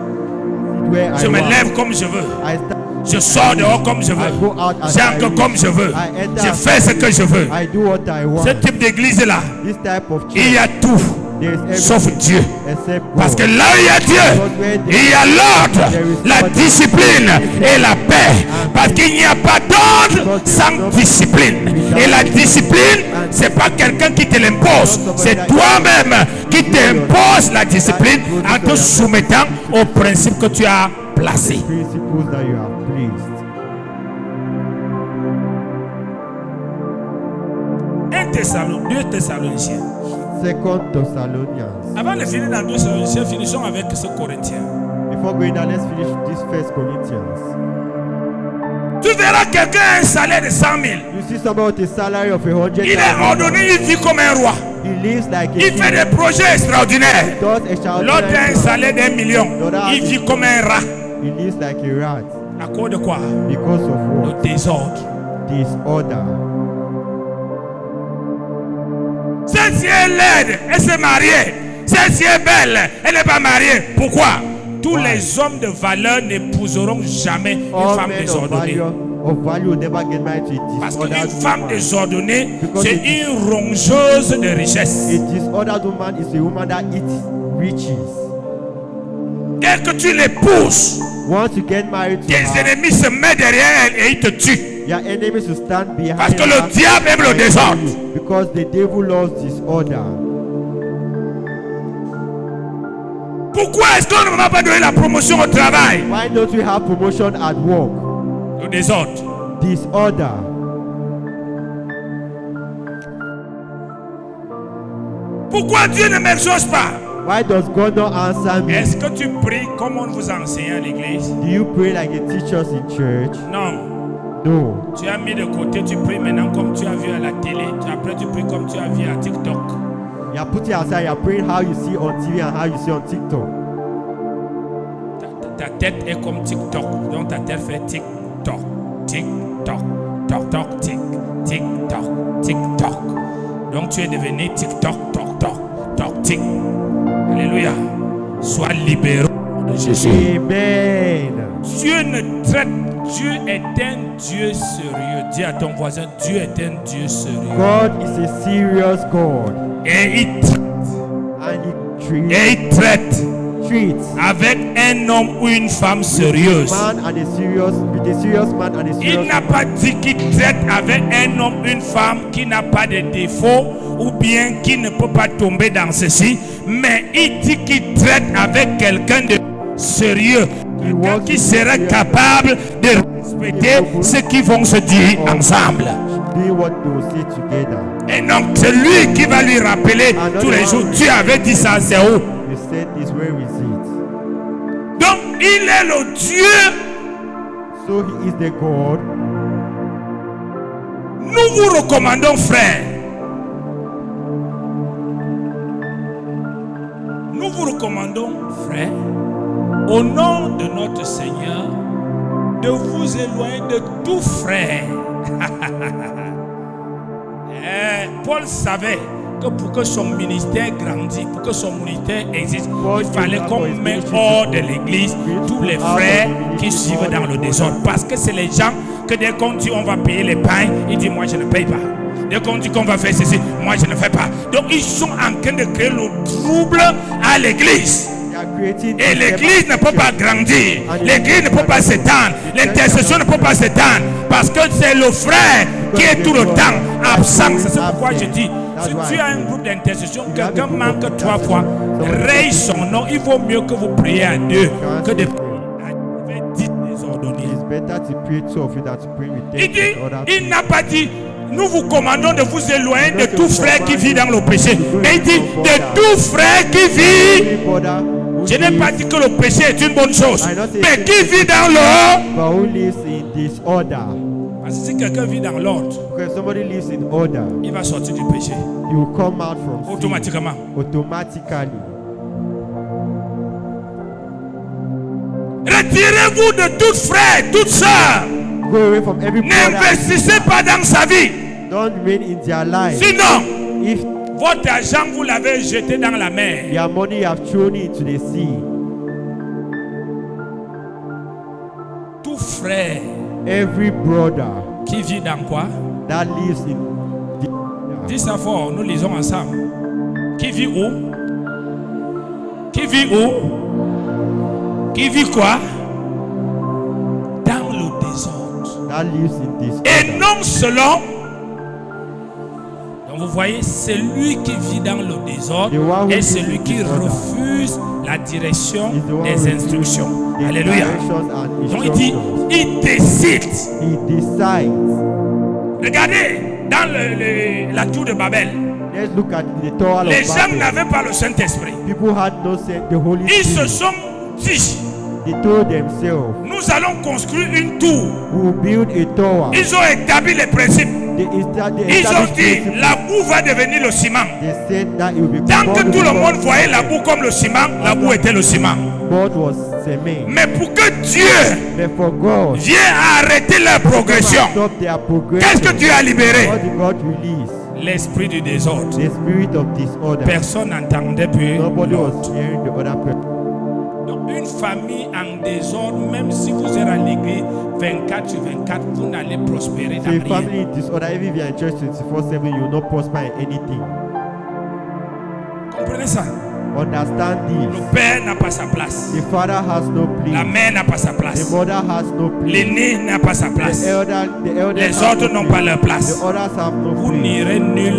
where Je I me want. lève comme je veux. I stand. Je sors dehors comme je I go veux. out as I J'entre wish. comme je veux. I enter Je as fais ce que je veux. I do what I want. Ce type d'église-là, This type of il church, y a tout, there is sauf everything Dieu. except Parce que God. là où il y a Dieu, il y a l'ordre, la discipline et la paix. Parce qu'il n'y a pas d'ordre sans discipline. Et la discipline, c'est pas quelqu'un qui te l'impose. C'est toi-même qui t'impose la discipline en te soumettant aux principes que tu as placés. Principles that you have placed. 2 Thessaloniciens. Second Thessalonians. Avant de finir dans 2 Thessaloniciens, finissons avec ce Corinthien. Before going down, let's finish this First Corinthians. Tu verras quelqu'un a un salaire de 100 000. You see somebody with a salary of 100,000. Il est ordonné, il vit comme un roi. He lives like a Il fait king. des projets extraordinaires. Does extraordinary L'autre a un things. salaire d'1 million. Il vit comme un rat. He lives like a rat. À cause de quoi? Because of Le what? désordre. Disorder. Celle-ci est laide, elle s'est mariée. Celle-ci est belle, elle n'est pas mariée. Pourquoi? Tous les hommes de valeur n'épouseront jamais une All femme men désordonnée. of value will never get married to a Parce disordered qu'une femme woman. désordonnée, Because c'est it- une rongeuse de richesse. A disordered woman is a woman that eats riches. Dès que tu l'épouses, Once you get married to tes her, ennemis se mettent derrière elle et ils te tuent. your enemies will stand behind Parce que her le diable aime le and désordre. kill you. Because the devil loves disorder. Pourquoi est-ce qu'on ne m'a pas donné la promotion au travail? Why don't you have promotion at work? Le désordre. Disorder. Pourquoi Dieu ne m'exauce pas? Why does God not answer me? Est-ce que tu pries comme on vous enseigne à l'église? Do you pray like the teachers in church? Non. No. Tu as mis de côté, tu pries maintenant comme tu as vu à la télé. Après, tu pries comme tu as vu à TikTok. You are putting aside, you are praying how you see on TV and how you see on TikTok. Ta tête est comme TikTok. Donc ta tête fait TikTok, TikTok, toc, toc, tic, TikTok, TikTok. Donc tu es devenu TikTok, toc, toc, toc, tic. Alléluia. Sois libéré de Jésus. Amen. Dieu ne traite, Dieu est un Dieu sérieux. Dis à ton voisin, Dieu est un Dieu sérieux. God is a serious God. Et il traite, And he treats avec un homme ou une femme sérieuse. man and a serious with a serious man and a Il serious n'a pas dit qu'il traite avec un homme, une femme qui n'a pas de défaut ou bien qui ne peut pas tomber dans ceci, mais il dit qu'il traite avec quelqu'un de sérieux, quelqu'un qui sera capable de respecter ce qu'ils vont se dire ensemble. do what they will say together. Et donc c'est lui qui va lui rappeler tous les jours, tu avais dit ça, c'est où? You said this, where is it? Donc il est le Dieu. So he is the God. Nous vous recommandons, frères, nous vous recommandons, frères, au nom de notre Seigneur, de vous éloigner de tout frère. Paul savait que pour que son ministère grandisse, pour que son ministère existe, il fallait qu'on mette hors de l'église tous les frères qui suivent dans le désordre. Parce que c'est les gens que dès qu'on dit on va payer les pains, ils disent moi je ne paye pas. Dès qu'on dit qu'on va faire ceci, moi je ne fais pas. Donc ils sont en train de créer le trouble à l'église. They Et l'église ne peut pas grandir. L'église ne peut pas s'étendre. L'intercession ne peut pas s'étendre. Parce que c'est le frère qui est tout le temps absent. C'est pourquoi je dis, si tu as un groupe d'intercession, quelqu'un manque 3 fois, raye son nom. Il vaut mieux que vous priez à Dieu que de dites désordonner. Il dit, il n'a pas dit, nous vous commandons de vous éloigner de tout frère qui vit dans le péché. Mais il dit, de tout frère qui vit. Je n'ai pas dit que le péché est une bonne chose. Mais qui vit dans l'ordre. Parce que si quelqu'un vit dans l'ordre, il va sortir du péché. Automatiquement. Retirez-vous de tout frère, toute sœur. N'investissez pas dans sa vie. Sinon, votre argent, vous l'avez jeté dans la mer. Tout frère qui vit dans quoi? Dis ça fort, nous lisons ensemble. Qui vit où? Qui vit où? Qui vit quoi? Dans le désordre. Et non selon. Donc vous voyez, c'est lui qui vit dans le désordre et c'est lui qui refuse la direction des instructions. Alléluia. Donc il dit, il décide. Regardez dans la tour de Babel. Les gens n'avaient pas le Saint-Esprit. Ils se sont dit, nous allons construire une tour. Ils ont établi les principes. Ils ont dit, la boue va devenir le ciment. Tant que tout le monde voyait la boue comme le ciment, la boue était le ciment. Mais pour que Dieu vienne arrêter leur progression, qu'est-ce que Dieu a libéré? L'esprit du désordre. Personne n'entendait plus l'autre. Donc une famille en désordre, même si vous êtes à l'église 24 sur 24, vous n'allez prospérer dans rien. Comprenez ça? Understand this. Le père n'a pas sa place. The father has no place. La mère n'a pas sa place. The mother has no place. L'aîné n'a pas sa place. Les autres n'ont pas leur place. The others have no Vous place. n'irez nulle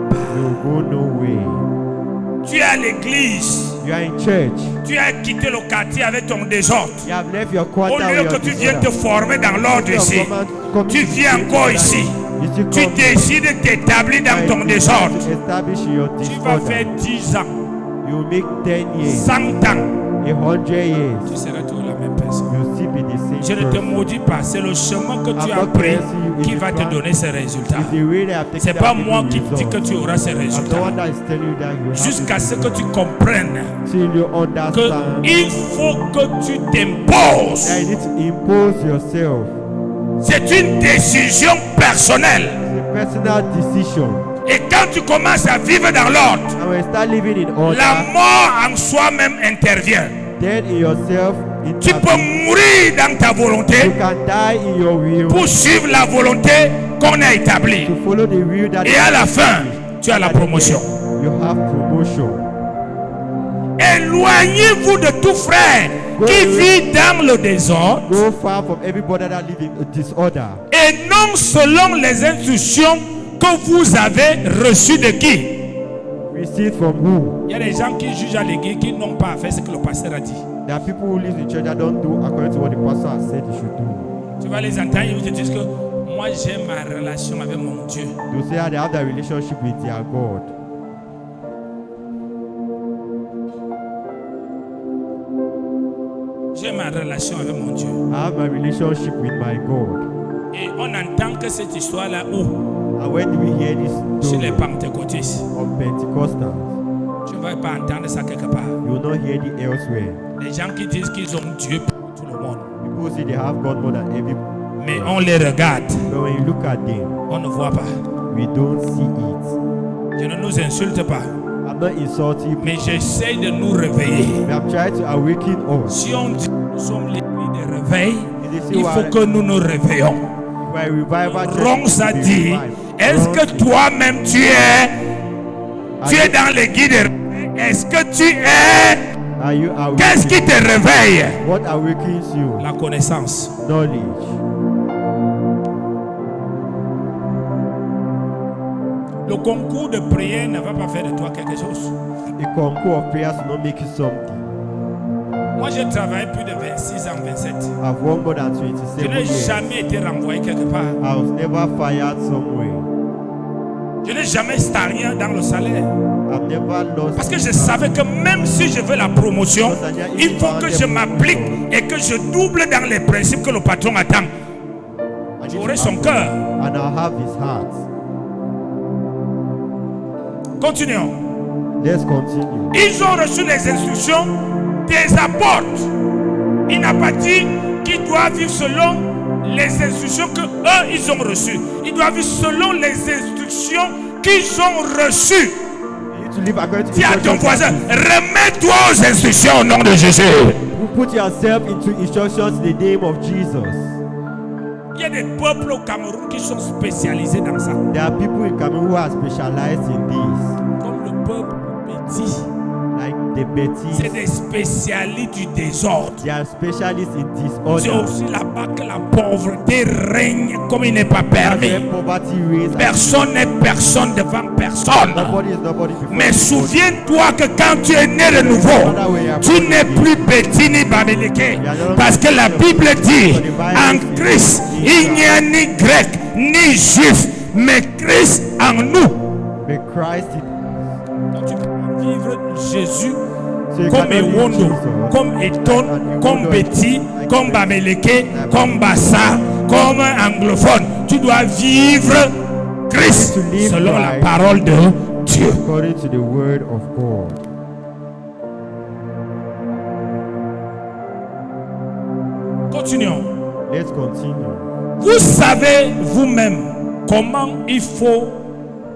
part. You go nowhere. Tu es à l'église. You are in church. Tu as quitté le quartier avec ton désordre. You have left your quarter. Au lieu que tu viennes te former dans l'ordre ici, tu viens encore ici. Tu décides de t'établir dans ton désordre. Tu vas faire 10 ans. You make 10 years. 100 ans. 100 years. Tu seras toujours la même personne. You'll still be the same Je ne te person. maudis pas. C'est le chemin que tu as pris qui va te donner ces résultats. It's the way they have taken C'est that pas people moi qui te dis result. que tu auras ces I'm the résultats. one that is telling you that you have Jusqu'à ce it. que tu comprennes Till you understand qu'il faut que tu t'imposes. that you need to impose yourself. C'est une décision personnelle. It's a personal decision. Et quand tu commences à vivre dans l'ordre, And when you start living in order, la mort en soi-même intervient. then in yourself, Tu peux mourir dans ta you volonté can die in your will pour suivre la volonté qu'on a établie. to follow the will that Et à la fin, tu as la promotion. you have promotion. Éloignez-vous de tout frère qui vit dans le désordre Go far from everybody that live in disorder. et non selon les instructions que vous avez reçues de qui? Receive from who? Il y a des gens qui jugent à l'église qui n'ont pas fait ce que le pasteur a dit. There are people who live in church that don't do according to what the pastor has said they should do. Tu vas les entendre, ils vont te dire que moi j'ai ma relation avec mon Dieu. They say that they have that relationship with their God. J'ai ma relation avec mon Dieu. I have my relationship with my God. Et on entend que cette histoire-là où? And when do we hear this Chez les story pentecôtistes. of Pentecostals? Tu ne vas pas entendre ça quelque part. You will not hear it elsewhere. Les gens qui disent qu'ils ont Dieu pour tout le monde. People say they have God more than every. Mais on les regarde, But when you look at them, on ne voit pas. we don't see it. Je ne nous insulte pas. I'm not insulting people, Mais j'essaie de nous réveiller. but I'm trying to awaken us. Si on dit que nous sommes l'église de réveil, If they say, il faut que nous nous réveillons. If I revival church, Ronce a we dit, revive. est-ce que Ronce- toi-même tu es dans l'église de réveil? Est-ce que tu es Are you awake? Qu'est-ce qui te réveille? What awakens you? La connaissance. Knowledge. Le concours de prière ne va pas faire de toi quelque chose. A concours of prayers will not make you something. Moi, j'ai travaillé plus de 26 ans, 27. I've worked more than Je 27 n'ai years. jamais été renvoyé quelque part. I was never fired somewhere. Je n'ai jamais stagné dans le salaire. I've never lost. Parce que je savais que même si je veux la promotion, il faut que je m'applique et que je double dans les principes que le patron attend. J'aurai son cœur. And I'll have his heart. Continuons. Let's continue. Ils ont reçu les instructions des apôtres. Il n'a pas dit qu'ils doivent vivre selon les instructions que eux ils ont reçues. Ils doivent vivre selon les instructions qu'ils ont reçues. You need to live according to Dis à ton instructions. voisin, remets-toi aux instructions au nom de Jésus. Put yourself into instructions in the name of Jesus. Il y a des peuples au Cameroun qui sont spécialisés dans ça. There are people in Cameroon who are specialized in this. Comme le peuple petit. Like the C'est Betis. des spécialistes du désordre. They are specialists in C'est disorder. aussi là-bas que la pauvreté règne comme il n'est pas That's where permis. poverty reigns. Personne n'est personne devant personne. Nobody is nobody before Mais nobody. souviens-toi que quand tu es né de nouveau, tu n'es plus petit ni babéliqué. Parce que la Bible dit, en Christ, il n'y a ni grec ni juif, mais Christ en nous. But Christ is Donc tu peux vivre Jésus so you comme cannot live Ewondo, Jesus. comme Eton, comme Betty, comme Babeleke, comme Bassa, comme anglophone. Tu dois vivre Christ selon la parole de Dieu. According to the word of God. Continuons. Let's continue. Vous savez vous-même comment il faut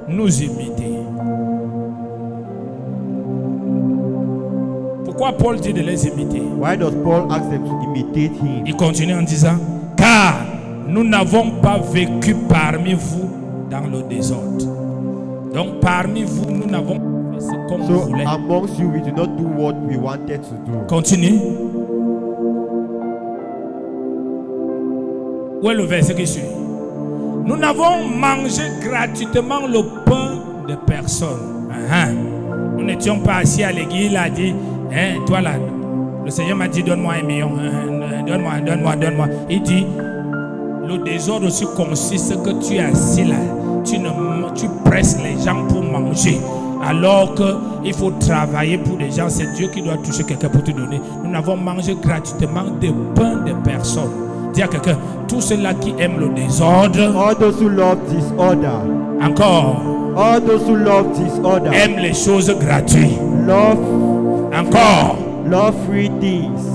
nous imiter. Pourquoi Paul dit de les imiter? Why does Paul ask them to imitate him? Il continue en disant, car nous n'avons pas vécu parmi vous dans le désordre. Donc parmi vous, nous n'avons pas fait ce qu'on So voulait. amongst you, we do not do what we wanted to do. Continue. Où est le verset qui suit? Nous n'avons mangé gratuitement le pain de personne. Nous n'étions pas assis à l'église, il a dit, hein, toi là, le Seigneur m'a dit, donne-moi 1 million. Donne-moi. Il dit, le désordre aussi consiste que tu es assis là, tu presses les gens pour manger. Alors qu'il faut travailler pour des gens, c'est Dieu qui doit toucher quelqu'un pour te donner. Nous n'avons mangé gratuitement des pains de personnes. Dis à quelqu'un, tous ceux-là qui aiment le désordre, All those who love disorder, encore, all those who love disorder, aiment les choses gratuites. love Encore. free things.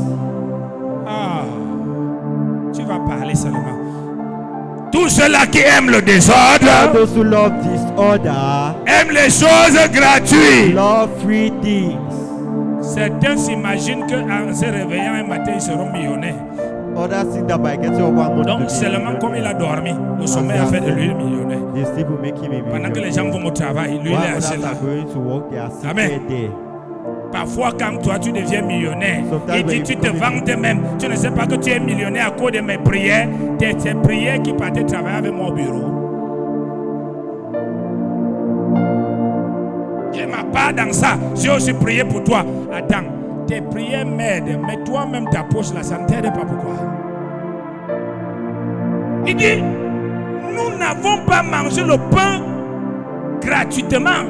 Ah, tu vas parler seulement. Tous ceux-là qui aiment le désordre, All those who love disorder, aiment les choses gratuites. love free things. Certains s'imaginent qu'en se réveillant un matin, ils seront millionnaires. Others think that by getting over one month to Donc be seulement comme il a dormi, le sommeil a fait de lui millionnaire. they still will make him a Pendant que les millionaire. gens vont au travail, lui il While est others assis là. are going to work, they are Amen. seated there. Parfois quand toi tu deviens millionnaire, Sometimes il dit when tu you te become vantes même. Tu ne sais pas que tu es millionnaire à cause de mes prières. Tes prières qui partaient travailler avec moi au bureau. J'ai ma part dans ça. J'ai aussi prié pour toi. Attends, tes prières m'aident, mais toi-même ta poche là, ça ne t'aide pas. Pourquoi? Il dit, nous n'avons pas mangé le pain gratuitement.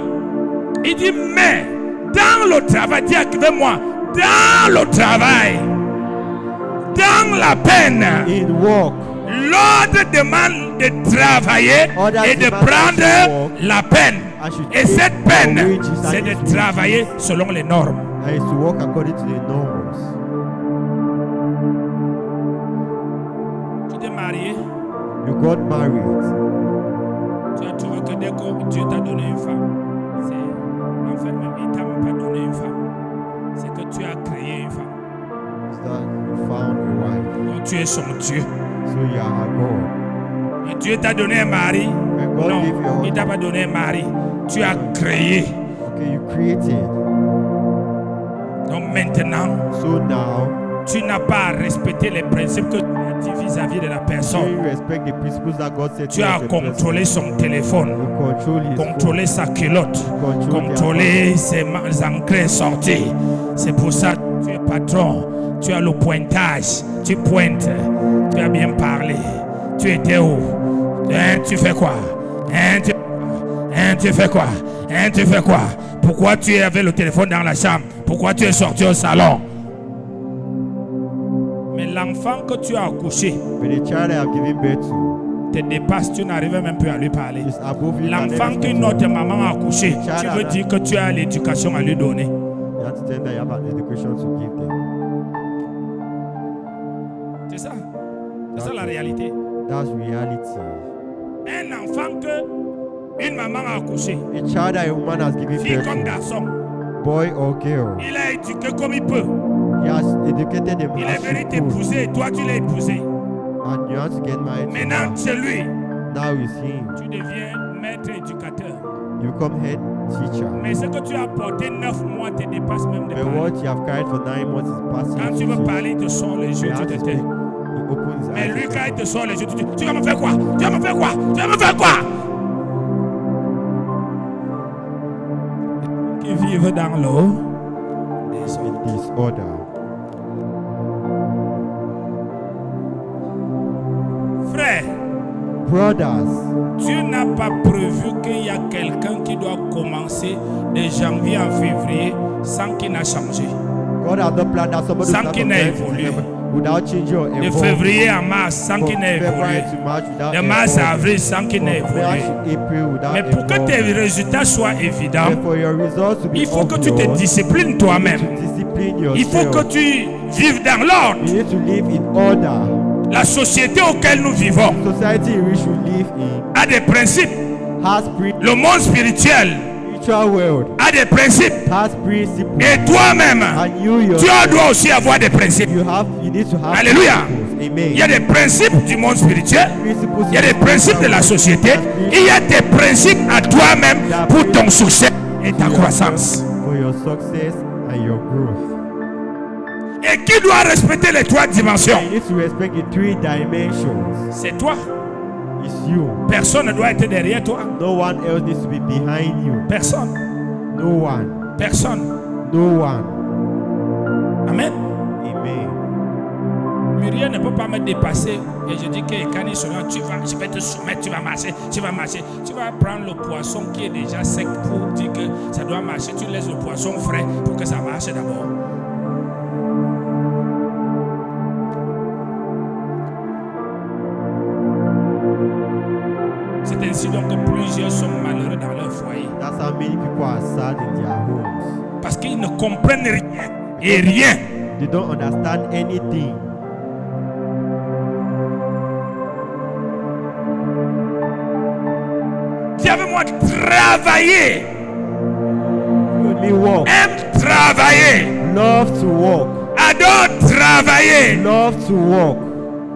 Il dit, mais dans le travail, dis avec moi, dans le travail, dans la peine, In work, l'ordre demande de travailler et de prendre la peine. Et cette peine, c'est de travailler selon les normes. and is to work according to the norms. Tu t'es marié, You got married. tu as trouvé que dès que Dieu t'a donné une femme, c'est en fait même il t'a même pas donné une femme, c'est que tu as créé une femme. Is that you found a wife. Donc tu es son Dieu. So you are a God. Et Dieu t'a donné un mari. And God Non, gave you a il husband. t'a pas donné un mari. Tu as créé. Okay, you created. Donc maintenant, So now, tu n'as pas à respecter les principes que tu as dit vis-à-vis de la personne. you respect the principles that God said Tu to as us. contrôlé son téléphone, You control his contrôler sa culotte, Contrôle contrôler ses entrées sorties. C'est pour ça que tu es patron. Tu as le pointage, tu pointes, tu as bien parlé. Tu étais où? Hein, tu fais quoi? Tu fais quoi? Tu fais quoi? Pourquoi tu avais le téléphone dans la chambre? Pourquoi tu es sorti au salon? Mais l'enfant que tu as accouché But the child I have given birth to te dépasse, tu n'arrives même plus à lui parler. is above you. L'enfant qu'une autre maman a accouché, tu veux dire que tu as l'éducation à lui donner. You have to tell them that you have an education to give them. C'est ça. C'est ça la réalité. That's reality. Un enfant que une maman a accouché, A child that a woman has given fille birth comme to, garçon, boy or girl, il a éduqué comme il peut. he has educated them Il est as venu he could, t'épouser et toi tu l'as épousé. and you have to get married to Maintenant her. c'est lui. Now it's him. Tu deviens maître éducateur. You become head teacher. Mais ce que tu as porté 9 mois te dépasse même de But parler. what you have carried for 9 months is passing. Quand tu veux parler, il te sort les You yeux, tu have te to tais. speak. He opens his Mais eyes. lui, to quand il talk. te sort les yeux, tu dis, tu vas me faire quoi? Tu vas me faire quoi? Tu vas me faire quoi? Qui vivent dans l'eau. In disorder. Frère, Brothers, Dieu n'a pas prévu qu'il y a quelqu'un qui doit commencer de janvier à février sans qu'il n'a changé. God has not planned that somebody Sans will start qu'il from n'ait January to évolué. December without changing or De evolving. février à mars sans From qu'il n'ait February évolué. to March without De mars à evolving. avril sans qu'il n'ait From March évolué. to April without Mais pour que tes evolving. résultats soient évidents, But for your results to be il faut que tu te obvious, disciplines you need toi-même. to discipline Il faut que yourself. tu vives dans l'ordre. You need to live in order. La société auquel nous vivons Society in which we live in a des principes. has Le monde spiritual spiritual world, a des principes. has principles, Et toi-même, and you tu yourself, dois aussi avoir des principes. you need to have Alléluia. principles. Amen. Il y a des principes du monde spirituel. Principles Il y a des principes de la société. Il y a des principes à toi-même pour ton succès et ta croissance. for your success and your growth. Et qui doit respecter les 3 dimensions? You need to respect the 3 dimensions. C'est toi. It's you. Personne ne doit être derrière toi. No one else needs to be behind you. Personne. No one. Personne. No one. Amen. Amen. Muriel ne peut pas me dépasser. Et je dis que quand il sera, je vais te soumettre, tu vas marcher, tu vas marcher. Tu vas prendre le poisson qui est déjà sec pour dire que ça doit marcher. Tu laisses le poisson frais pour que ça marche d'abord. C'est ainsi donc que plusieurs sont malheureux dans leur foyer. That's how many people are sad in their homes. Parce qu'ils ne comprennent rien et rien. They don't understand anything. Dis avec moi, travailler. Only work. Aime travailler. Love to work. Adore travailler. Love to work.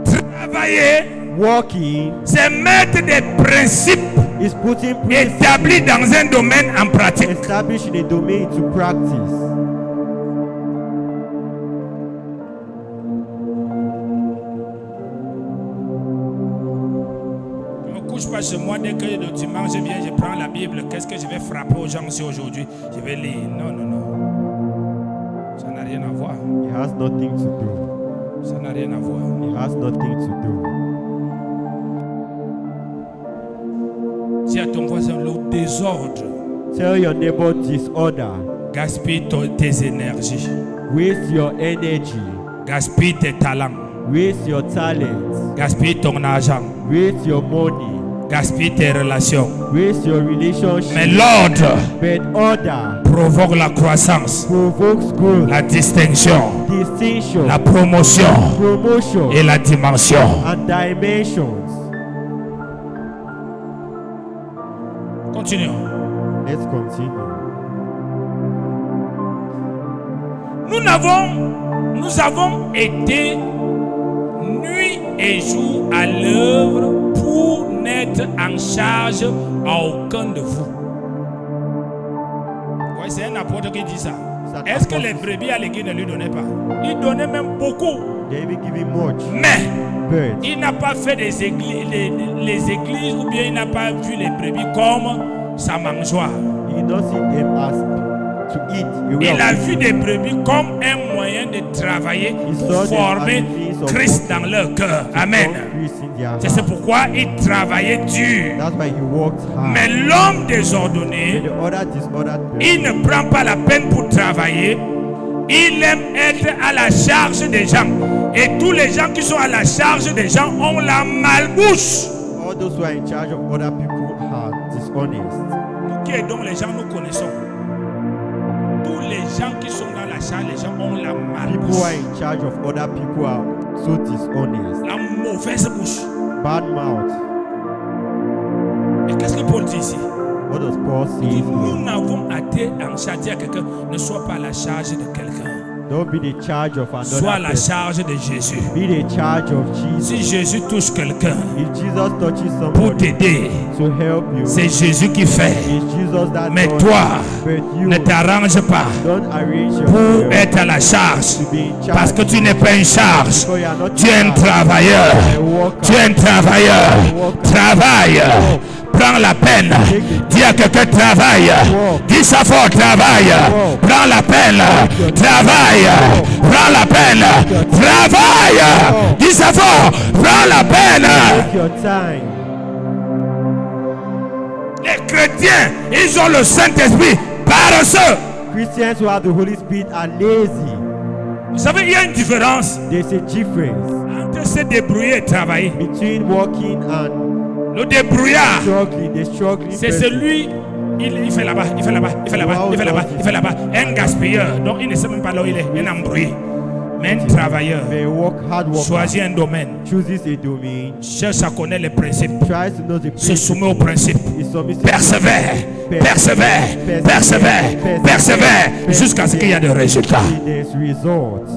Travailler, Working c'est mettre des principes is putting principles établis dans un domaine en pratique. established in a domain to practice. Je ne me couche pas chez moi dès que le dimanche je viens, je prends la Bible. Qu'est-ce que je vais frapper aux gens ici aujourd'hui? Je vais lire. Non, non, non. Ça n'a rien à voir. It has nothing to do. Ça n'a rien à voir. It has nothing to do. Dis à ton voisin, le désordre Tell your neighbor disorder. gaspille tes énergies, Waste your energy. gaspille tes talents, Waste your talent. gaspille ton argent, Waste your money. gaspille tes relations. Waste your relationship. Mais l'ordre But order provoque la croissance, provokes growth, la distinction, distinction, la promotion promotion, et la dimension. and dimensions. Continuons. Let's continue. Nous avons été nuit et jour à l'œuvre pour n'être en charge à aucun de vous. Ouais, c'est un apôtre qui dit ça. and Est-ce que les apostles. brebis à l'église ne lui donnaient pas? Il donnait même beaucoup. They even give him much. Mais But il n'a pas fait des églises, les églises, ou bien il n'a pas vu les brebis comme sa mangeoire. he did not see them as to eat. A way Il of a eating. vu des brebis comme un moyen de travailler saw pour them former as means of Christ working. dans leur cœur. Amen. Increase in their C'est heart. pourquoi il travaillait dur. That's why he worked hard. Mais l'homme désordonné, The other disordered person, il ne prend pas la peine pour travailler. Il aime être à la charge des gens. Et tous les gens qui sont à la charge des gens ont la malbouche. all those who are in charge of other people are dishonest. Nous qui aidons les gens, nous connaissons. Tous les gens qui sont dans la charge, les gens ont la People who are malbouche. in charge of other people are so dishonest. La mauvaise bouche. Bad mouth. Et qu'est-ce que Paul dit ici? What does Paul say Il dit, nous here? n'avons été en charge. Dire à quelqu'un, ne sois pas à la charge de quelqu'un. Don't be the charge of Sois à another la person. charge de Jésus. Be the charge of Si Jesus. Jésus touche quelqu'un If Jesus touches pour somebody t'aider, to help you, c'est Jésus qui fait. it's Jesus that Mais does. toi, But you ne t'arrange pas don't arrange pour yourself être à la charge. to be in charge. Parce que tu n'es pas une charge. Because you are not Tu es un charged. travailleur. A worker. Tu es un travailleur. Travaille. Prends la peine. Dis à quelqu'un travaille. Dis ça fort, travaille. Prends la peine. Travaille. Prends la peine. Travaille. Dis ça fort. Prends la peine. Take your time. Les chrétiens, ils ont le Saint-Esprit paresseux. Christians who have the Holy Spirit are lazy. Vous savez, il y a une différence There's a difference entre se débrouiller et travailler. between working and Le débrouillard, struggling. The struggling c'est person. celui, il fait là-bas, il fait là-bas, il fait là-bas, il fait là-bas, il fait là-bas. Un gaspilleur, donc il ne sait même pas là où il est, un embrouillé. Mais un travailleur They work hard work. choisit un domaine, Chooses a domain. cherche à connaître les principes, Tries to know the se principle. soumet aux principes, Is submissive. persévère, persévère, persévère, persévère, jusqu'à ce qu'il y ait des résultats. There's results.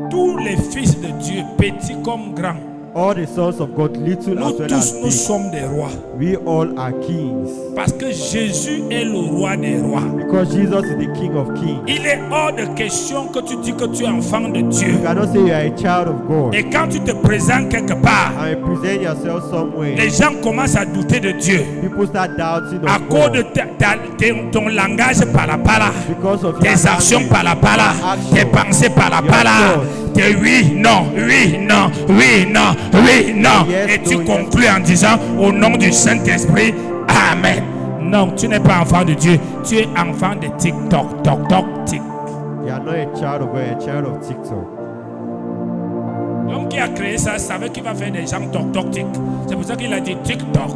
Tous les fils de Dieu, petits comme grands, All the sons of God, little nous as well tous, as nous big, sommes des rois. we all are kings. Parce que Jésus est le roi des rois. Because Jesus is the King of kings. Il est hors de question que tu dis que tu es enfant de Dieu. You cannot say you are a child of God Et quand tu te présentes quelque part, and present yourself somewhere. les gens commencent à douter de Dieu. People start doubting À of cause de God ton langage par la pala, because of tes your actions language, par la pala, action, tes pensées par la your pala, thoughts. tes oui, non, oui, non, oui, non, oui, non. Yes, Et tu no, yes. conclus en disant au nom du Saint-Esprit, Amen. Non, tu n'es pas enfant de Dieu, tu es enfant de TikTok, toc, toc, tic. You are not a child of God, you are a child of TikTok. L'homme qui a créé ça savait qu'il va faire des gens toc, toc, tic. C'est pour ça qu'il a dit TikTok.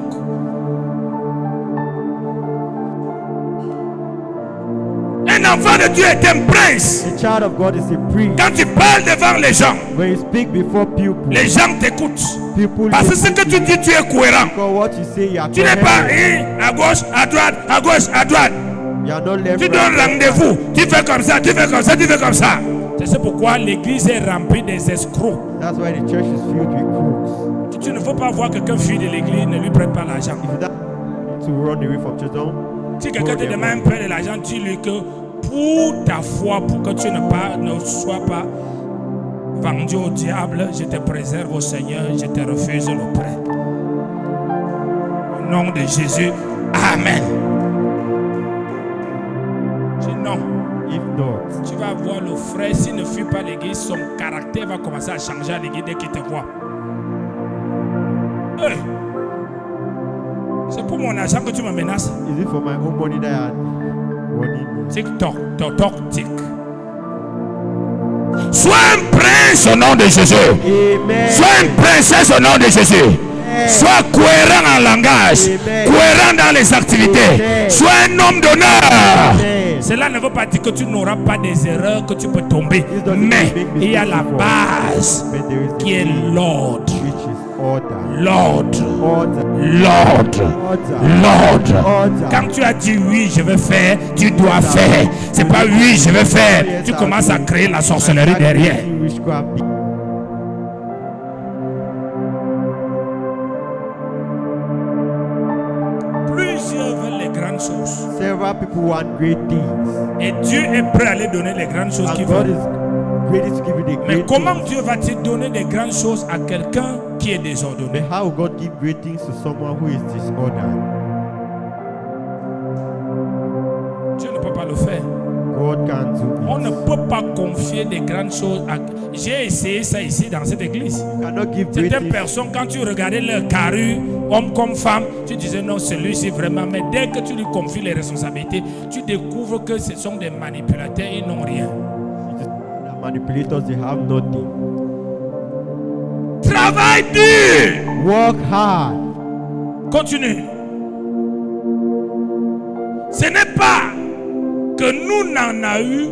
Un enfant de Dieu est un prince. A child of God is a priest. Quand tu parles devant les gens, When you speak before people, les gens t'écoutent. people Parce que ce listen que to tu you. dis, tu es cohérent. Because what you say, you are Tu n'es pas coherent. à gauche, à droite, à gauche, à droite. You are not left, Tu right, donnes left, rendez-vous. Tu fais comme ça, tu fais comme ça, tu fais comme ça. C'est pourquoi l'église est remplie des escrocs. right. That's why the church is filled with crooks. Tu ne faut pas voir quelqu'un fuir de l'église, ne lui prête pas l'argent. If you don't to run away from church, don't Si quelqu'un te demande un prêt de l'argent, dis-lui que pour ta foi, pour que tu ne sois pas vendu au diable, je te préserve au Seigneur, je te refuse le prêt. Au nom de Jésus, Amen. Dis non. If not, Tu vas voir le frère, s'il ne fuit pas l'église, son caractère va commencer à changer à l'église dès qu'il te voit. Hey! C'est pour mon argent que tu me menaces. is it for my own money that you are warning me? Tic-toc, toc-toc, tic. Sois un prince au nom de Jésus. Amen. Sois une princesse au nom de Jésus. Sois cohérent en langage, Amen. cohérent dans les activités. Amen. Sois un homme d'honneur. Amen. Cela ne veut pas dire que tu n'auras pas des erreurs, que tu peux tomber. This doesn't Mais make il y a la mistakes base But there is a qui est thing l'ordre. which is order. L'ordre. Order. L'ordre. Order. L'ordre. Order. Quand tu as dit oui, je vais faire, tu dois faire. C'est pas oui, je vais faire. Tu commences à créer la sorcellerie derrière. Witchcraft. People want great things. Et Dieu est prêt à les donner les grandes choses qu'il And God veut. is ready to give you the Mais great comment things. Dieu va-t-il donner des grandes choses à quelqu'un qui est But désordonné? how will God give great things to someone who is disordered? Dieu ne peut pas le faire. God can't do On ne it. peut pas confier des grandes choses à... J'ai essayé ça ici dans cette église. You cannot give great Certaines things. personnes, quand tu regardais leur carrure, homme comme femme, tu disais non, celui-ci vraiment. Mais dès que tu lui confies les responsabilités, tu découvres que ce sont des manipulateurs, ils n'ont rien. The manipulators, they have nothing. Travaille dur. Work hard. Continue. Ce n'est pas que nous n'en a eu,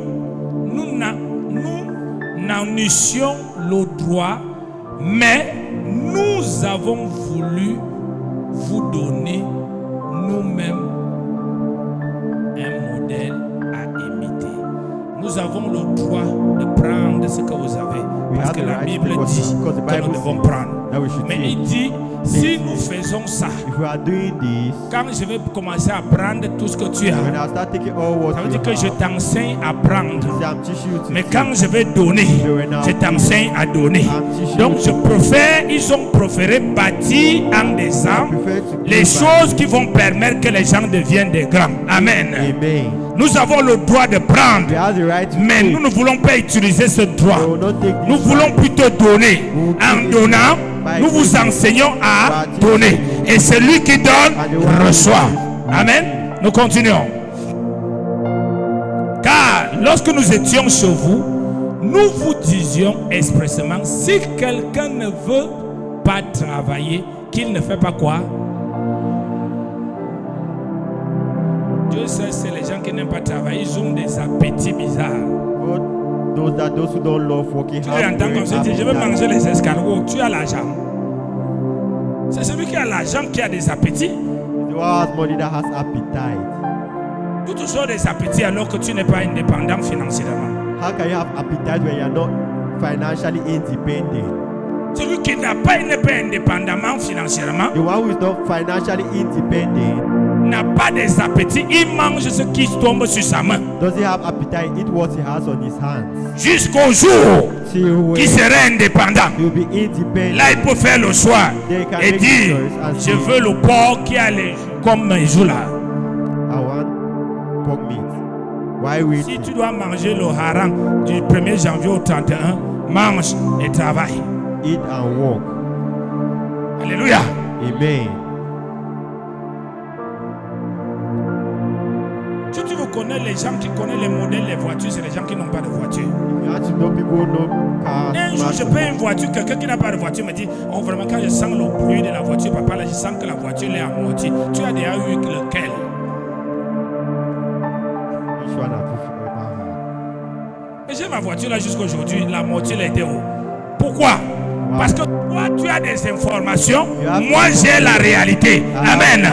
nous n'en eussions le droit, mais nous avons voulu vous donner nous-mêmes un modèle à imiter. Nous avons le droit de prendre ce que vous avez, We parce have que the la right Bible because dit the que Bible nous devons says prendre. that we should Mais take. il dit, si nous faisons ça, If we are doing this, quand je vais commencer à prendre tout ce que tu when as, I start taking all what ça veut you dire que je have, t'enseigne à prendre. say I'm teaching you to Mais take. quand je vais donner, je t'enseigne à donner. Donc je préfère, ils ont préféré bâtir en des I âmes prefer to les give choses back. qui vont permettre que les gens deviennent des grands. Amen. Amen. Nous avons le droit de We prendre, have the right to mais take. nous ne voulons pas utiliser ce droit. We will not take this Nous voulons right. plutôt donner. En donnant, nous vous enseignons à donner. Et celui qui donne, reçoit. Amen. Nous continuons. Car lorsque nous étions chez vous, nous vous disions expressément, si quelqu'un ne veut pas travailler, qu'il ne fait pas quoi? Dieu sait, c'est les gens qui n'aiment pas travailler, ils ont des appétits bizarres. God, those who don't love working Tu hard. entends comme ça, tu dis, je veux manger les escargots, tu as l'argent. C'est celui qui a l'argent qui a des appétits. The one who has money that has appetite. Tu as toujours des appétits alors que tu n'es pas indépendant financièrement. How can you have appetite when you are not financially independent? Celui qui n'est pas indépendamment financièrement The one who is not financially independent, n'a pas des appétits. Il mange ce qui tombe sur sa main. doesn't have appetite, eat what he has on his hands. Jusqu'au jour Till when qu'il sera indépendant. he will be independent. Là, il peut faire le choix et dire, je veux le porc qui a les joues comme mes joues là. I want pork meat. Why wait? Si tu dois manger le hareng du 1er janvier au 31, mange et travaille. Eat and walk. Alléluia. Amen. Si tu veux connaître les gens qui connaissent les modèles des voitures, c'est les gens qui n'ont pas de voiture. You have to know people who know cars. Un jour, je paye une voiture, quelqu'un qui n'a pas de voiture me dit, oh vraiment quand je sens le bruit de la voiture, papa, là je sens que la voiture est à moitié. Tu as déjà eu lequel? Which one have you ever had? Mais j'ai ma voiture là jusqu'à aujourd'hui, la moitié elle était où? Pourquoi? Parce que toi tu as des informations, moi j'ai la réalité. Amen.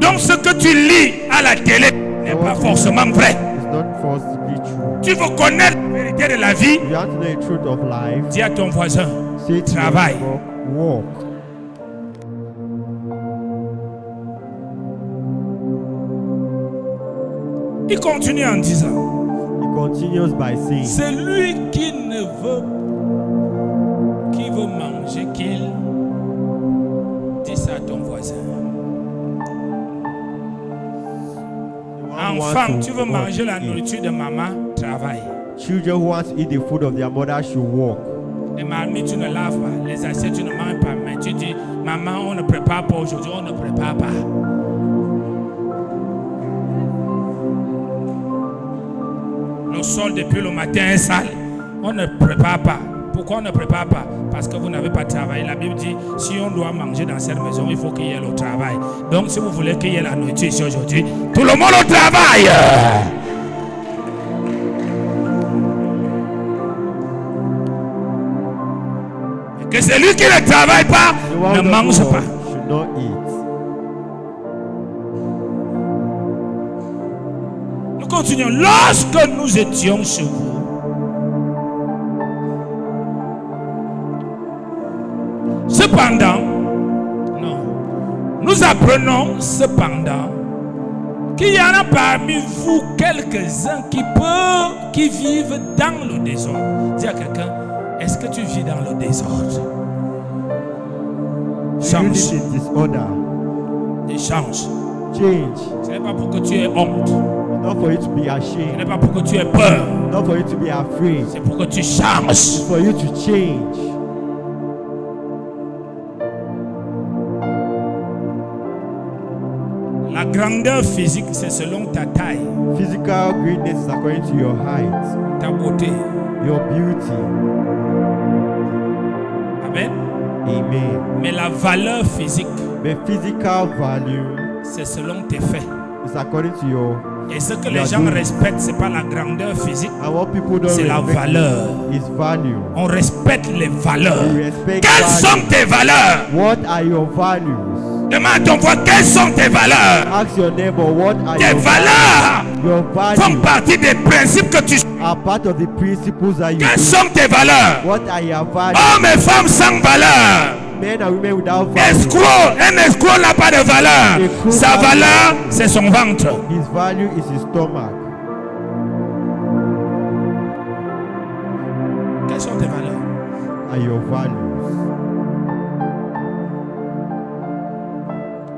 Donc ce que tu lis à la télé n'est pas forcément vrai. It's not falsely true. Tu veux connaître la vérité de la vie? You have to know the truth of life. Dis à ton voisin, Say to travaille. yourself, walk. Il continue en disant, He continues by saying, celui qui veut manger, qu'il dit ça à ton voisin. Enfant, tu veux manger la nourriture de maman, travaille. Children who want to eat the food of their mother should walk. Les marmites, tu ne laves pas. Les assiettes, tu ne manges pas. Mais tu dis, maman, on ne prépare pas aujourd'hui, on ne prépare pas. Le sol depuis le matin est sale. On ne prépare pas. Pourquoi on ne prépare pas? Parce que vous n'avez pas travaillé. La Bible dit, si on doit manger dans cette maison, il faut qu'il y ait le travail. Donc si vous voulez qu'il y ait la nourriture ici aujourd'hui, tout le monde au travail. Et que celui qui ne travaille pas The one ne who mange doesn't pas. work should not eat. Nous continuons. Lorsque nous étions chez vous, cependant, non, nous apprenons cependant Qu'il y en a parmi vous quelques-uns qui vivent dans le désordre. Dis à quelqu'un, est-ce que tu vis dans le désordre? You live Change. in disorder. Et change. Change. Ce n'est pas pour que tu aies honte. Not for you to be Ce ashamed. n'est pas pour que tu aies peur. Not for you to be afraid. C'est pour que tu changes. It's for you to change. La grandeur physique, c'est selon ta taille, Physical greatness is according to your height, ta beauté. your beauty. Amen. Amen. Mais la valeur physique, The physical value c'est selon tes faits. is according to your. Et ce que les gens respectent, c'est pas la grandeur physique, And what people don't c'est la respect valeur. is value. On respecte les valeurs. You respect Quelles sont value. tes valeurs? What are your values? Demande à ton voisin, quelles sont tes valeurs? Ask your neighbor, what are Tes your valeurs Your font values partie des principes que tu... are part of the principles that you Quelles do. sont tes valeurs? What are your values? Hommes et femmes sans valeur. Men and women without value. Escroc, un escroc n'a pas de valeur. Sa valeur, c'est son ventre. His value is his stomach. Quelles sont tes valeurs? Are your values?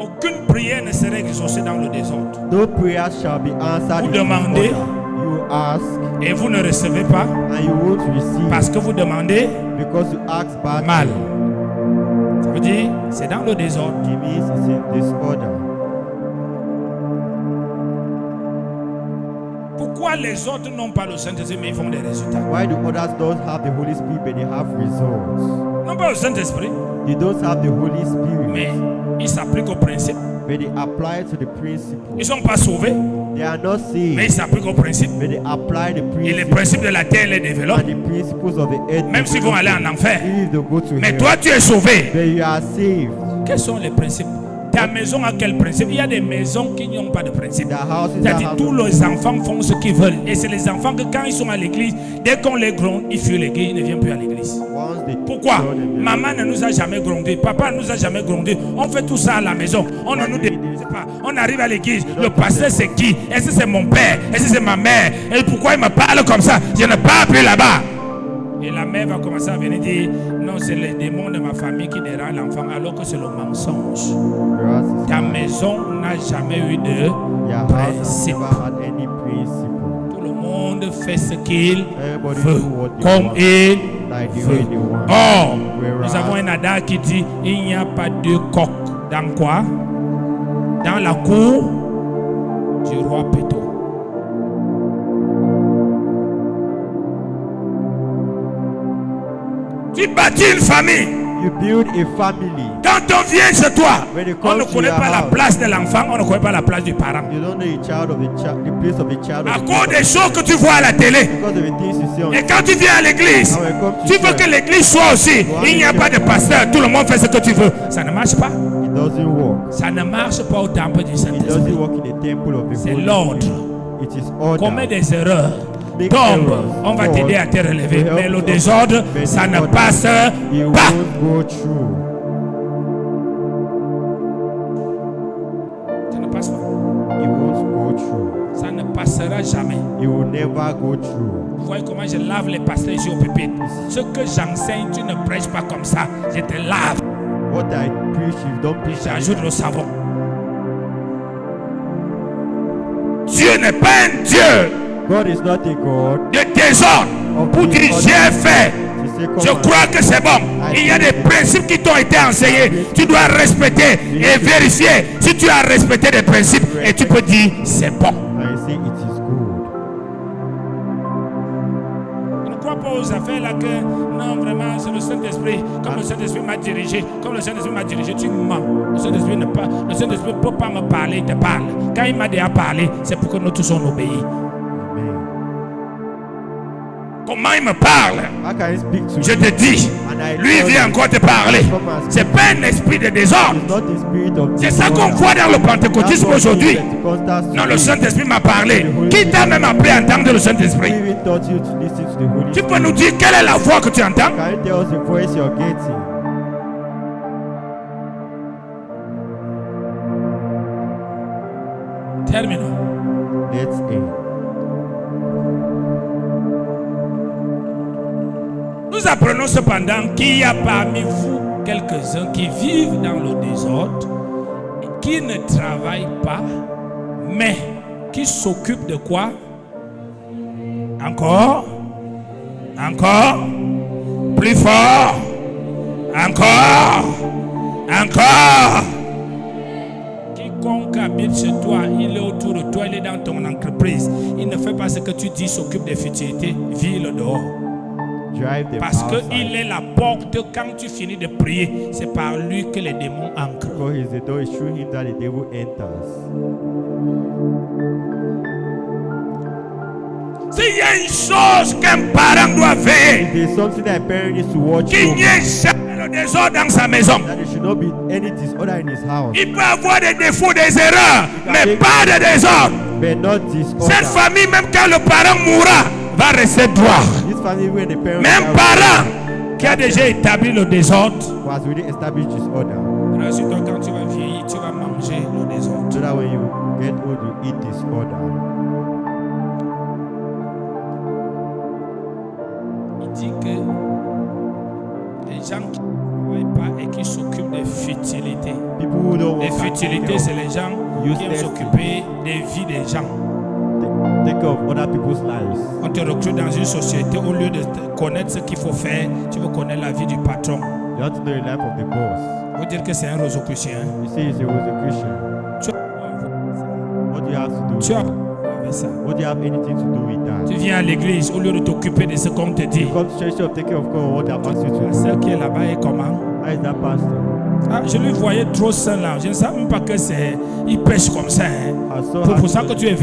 Aucune prière ne serait exaucée dans le désordre. No prayer shall be answered Vous in demandez. disorder. You ask Et vous ne recevez pas and you won't receive parce que vous demandez because you ask badly. mal. Ça veut dire, c'est dans le désordre. It means it's in disorder. Pourquoi les autres n'ont pas le Saint-Esprit mais ils font des résultats? Why do others don't have the Holy Spirit but they have results? Non pas le Saint-Esprit, They don't have the Holy Spirit mais ils s'appliquent au principe. but they apply it to the principle. Ils ne sont pas sauvés, They are not mais saved ils s'appliquent au principe. but they apply the Et les principle principes de la terre les développent, and the principles of the earth. même s'ils vont aller en enfer. Even if they go to Mais hell, toi, tu es sauvé. but you are saved. Quels sont les principes? Ta maison a quel principe? Il y a des maisons qui n'ont pas de principe. The houses that C'est-à-dire have tous les enfants font ce qu'ils veulent. Et c'est les enfants que quand ils sont à l'église, dès qu'on les gronde, ils fuient l'église, ils ne viennent plus à l'église. once they Pourquoi? turn them, Maman ne nous a jamais grondé, papa ne nous a jamais grondé. On fait tout ça à la maison. On ne nous dépose pas. On arrive à l'église. Le pasteur c'est qui? Est-ce que c'est mon père? Est-ce que c'est ma mère? Et pourquoi il me parle comme ça? Je ne parle plus là-bas. Et la mère va commencer à venir dire non, c'est les démons de ma famille qui dérangent l'enfant, alors que c'est le mensonge. Whereas it's Ta not. maison n'a jamais eu de Your house has principe. never had any principle. Tout le monde fait ce qu'il Everybody veut, do what they comme want, il like the veut. way they want. Or, Whereas- nous avons un adage qui dit il n'y a pas de coq. Dans quoi? Dans la cour du roi Péto. Tu bâtis une famille. You build a family. Quand on vient chez toi, When they on come ne to connaît your pas la house, place de l'enfant, on ne connaît pas la place du parent. you don't know the child of the child, the place of the child. À Of the cause des child. choses que tu vois à la télé. Because of the things you see on Et quand tu viens à l'église, And when it comes to tu veux church, que l'église soit aussi. Il n'y a pas de pasteur, tout le monde fait ce que tu veux. Ça ne marche pas. it doesn't work. Ça ne marche pas au temple du It Saint-Esprit. doesn't work in the temple of the C'est Holy l'ordre. Spirit. It is order. Commets des erreurs. Big Tombe, errors. on va God t'aider à te relever. will Mais help le you désordre, but ça the ne order, passe it pas. won't go through. Ça ne passe pas. It won't go through. Ça ne passera jamais. It will never go through. Vous voyez comment je lave les pasteurs ici au pupitre. Ce que j'enseigne, tu ne prêches pas comme ça. Je te lave. What I preach, you don't preach. J'ajoute le savon. Dieu n'est pas un Dieu God is not a God. de désordre pour dire j'ai fait. To say, come Je and- crois que c'est bon. Il y a des principes qui t'ont été enseignés. Tu dois respecter et vérifier si tu as respecté des principes et tu peux dire c'est bon. and say it is good. Je ne crois pas aux affaires là que non vraiment c'est le Saint-Esprit. Comme le Saint-Esprit m'a dirigé, comme le Saint-Esprit m'a dirigé, tu mens. Le Saint-Esprit ne peut pas me parler, il te parle. Quand il m'a déjà parlé, c'est pour que nous tous on obéisse. Amen. Comment il me parle? How can I speak to Je you? te dis, And I lui tell vient you, encore te parler. C'est pas un esprit de désordre. it's not the spirit of C'est ça qu'on disorder. voit dans le That's pentecôtisme what aujourd'hui. Pentecostals Non, le do. Saint-Esprit m'a parlé. Qui t'a même appelé à entendre le Saint-Esprit? Who even taught you to listen to the Holy Tu Spirit? peux nous dire quelle est la voix que tu entends? Can you tell us the voice you're getting? Terminons. Let's end. Nous apprenons cependant qu'il y a parmi vous quelques-uns qui vivent dans le désordre, qui ne travaillent pas, mais qui s'occupent de quoi? Encore? Encore? Plus fort? Encore? Encore? Quiconque habite chez toi, il est autour de toi, il est dans ton entreprise. Il ne fait pas ce que tu dis, s'occupe des futilités, vis le dehors. Drive them Parce outside. qu'il est la porte. Quand tu finis de prier, c'est par lui que les démons entrent. Because he's the door, it's through him that the devil enters. S'il y a une chose qu'un parent doit faire, If there's something that a parent needs to watch qu'il n'y over, ait jamais le désordre dans sa maison. that there should not be any disorder in his house, Il peut avoir des défauts, des erreurs, mais pas de désordre. but not disorder. Cette famille, même quand le parent mourra, va rester droit. This family, when the parent Même parent qui a déjà établi le désordre. was really established disorder, Rassure-toi, quand tu vas vieillir, tu vas manger le désordre. so that when you get old, you eat disorder. Il dit que les gens qui ne travaillent pas et qui s'occupent des futilités. People who don't Les work hard, futilités, c'est les gens qui aiment Useless s'occuper des vies des gens. take care of other people's lives. On te recrute dans une société, au lieu de connaître ce qu'il faut faire, tu veux connaître la vie du patron. You have to know the life of the boss. Vous dire que c'est un Rosicrucien. You say he's a Rosicrucian. Tu as What do you have to do? tu as avec ça. What do you have anything to do with that? Tu viens à l'église, au lieu de t'occuper de ce qu'on te dit. You come to church to take care of God, what they have asked you to La do. sœur qui est là-bas est comment? How is that pastor? Ah, je lui voyais trop sain là. Je ne savais même pas que c'est. Il pêche comme ça. Hein. I saw C'est her pour ça que tu es venu.